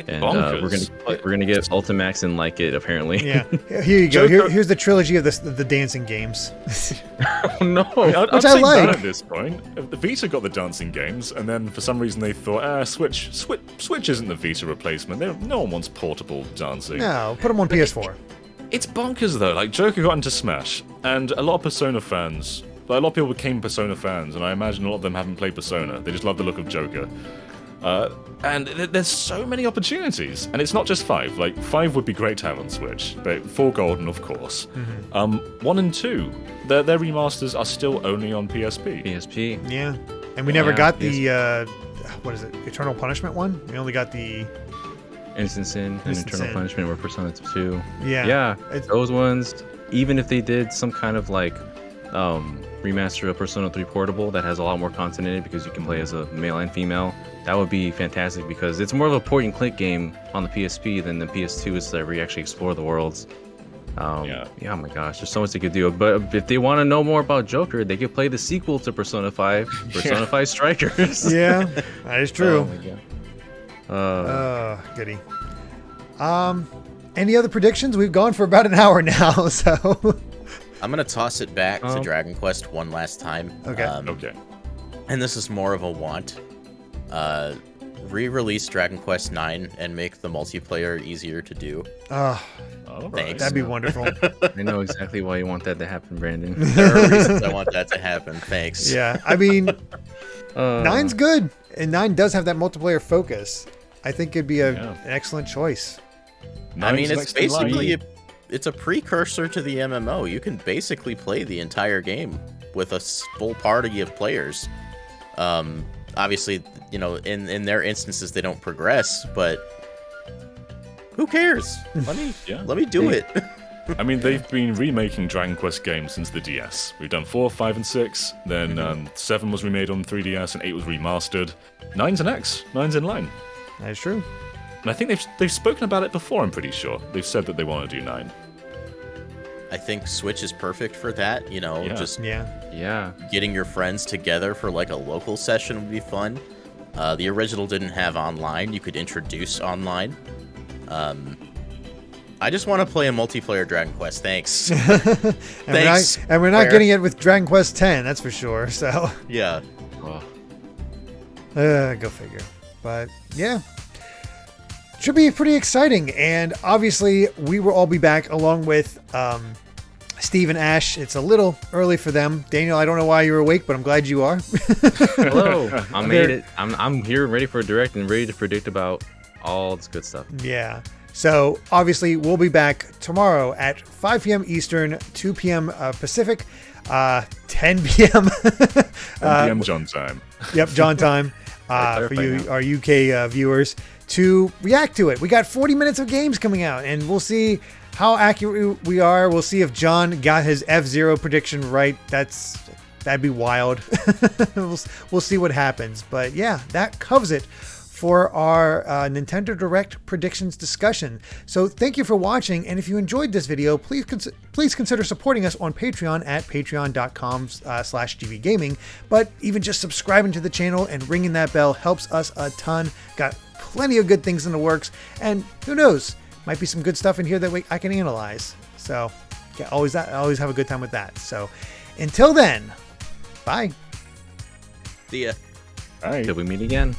And we're gonna get Ultimax and like it apparently. Yeah, here you go. Joker- Here's the trilogy of the dancing games. Oh no. I'd Which say I that like. at this point. The Vita got the dancing games, and then for some reason they thought, Switch isn't the Vita replacement. No one wants portable dancing. No, put them on PS4. It's bonkers though. Like, Joker got into Smash, and a lot of Persona fans, like, a lot of people became Persona fans, and I imagine a lot of them haven't played Persona. They just love the look of Joker. And there's so many opportunities, and it's not just 5. Like, 5 would be great to have on Switch, but 4 Golden, of course. 1 and 2, their remasters are still only on PSP. PSP. Yeah, and we never Yeah, got the what is it? Eternal Punishment one. We only got the Instant Sin and Instant Eternal Sin. Punishment were Persona 2. Yeah. Yeah. It's- Those ones, even if they did some kind of like remaster of Persona 3 Portable that has a lot more content in it because you can play as a male and female, that would be fantastic because it's more of a point and click game on the PSP than the PS2 is where you actually explore the worlds. Yeah. Oh my gosh, there's so much they could do. But if they want to know more about Joker, they could play the sequel to Persona 5, Persona 5 Strikers. Yeah, that is true. Oh my god. Goody. Any other predictions? We've gone for about an hour now, so I'm gonna toss it back to Dragon Quest one last time. Okay. Okay. And this is more of a want. Re-release Dragon Quest 9 and make the multiplayer easier to do. All right. Thanks. that'd be wonderful. I know exactly why you want that to happen, Brandon. There are reasons I want that to happen. Thanks. Yeah, I mean, 9's good, and 9 does have that multiplayer focus. I think it'd be an Yeah. excellent choice. I mean, Nine's it's next in line. basically it's a precursor to the MMO. You can basically play the entire game with a full party of players. Obviously, you know, in their instances they don't progress, but who cares? Let me do it. I mean, they've been remaking Dragon Quest games since the DS. We've done 4, 5, and 6. Then 7 was remade on 3DS, and 8 was remastered. 9's next. 9's in line. That is true. And I think they've spoken about it before, I'm pretty sure. They've said that they want to do 9. I think Switch is perfect for that. You know, Yeah. just Yeah. getting your friends together for like a local session would be fun. The original didn't have online. You could introduce online. I just want to play a multiplayer Dragon Quest. Thanks. Thanks. We're not getting it with Dragon Quest X, that's for sure. So, Yeah. Oh. go figure. But yeah, should be pretty exciting. And obviously, we will all be back along with Steve and Ash. It's a little early for them. Daniel, I don't know why you're awake, but I'm glad you are. Hello. I made it. I'm here, ready for a direct and ready to predict about all this good stuff. Yeah. So obviously, we'll be back tomorrow at 5 p.m. Eastern, 2 p.m. Pacific, 10 p.m. 10 p.m. John time. Yep, John time for you, our UK viewers, to react to it. We got 40 minutes of games coming out, and we'll see how accurate we are. We'll see if John got his F-Zero prediction right. That'd be wild. We'll see what happens. But yeah, that covers it for our Nintendo Direct predictions discussion. So thank you for watching, and if you enjoyed this video, please consider supporting us on Patreon at patreon.com/gbgaming. But even just subscribing to the channel and ringing that bell helps us a ton. Got plenty of good things in the works, and who knows, might be some good stuff in here that I can analyze. So yeah, always have a good time with that. So until then, bye. See ya. All right. Till we meet again.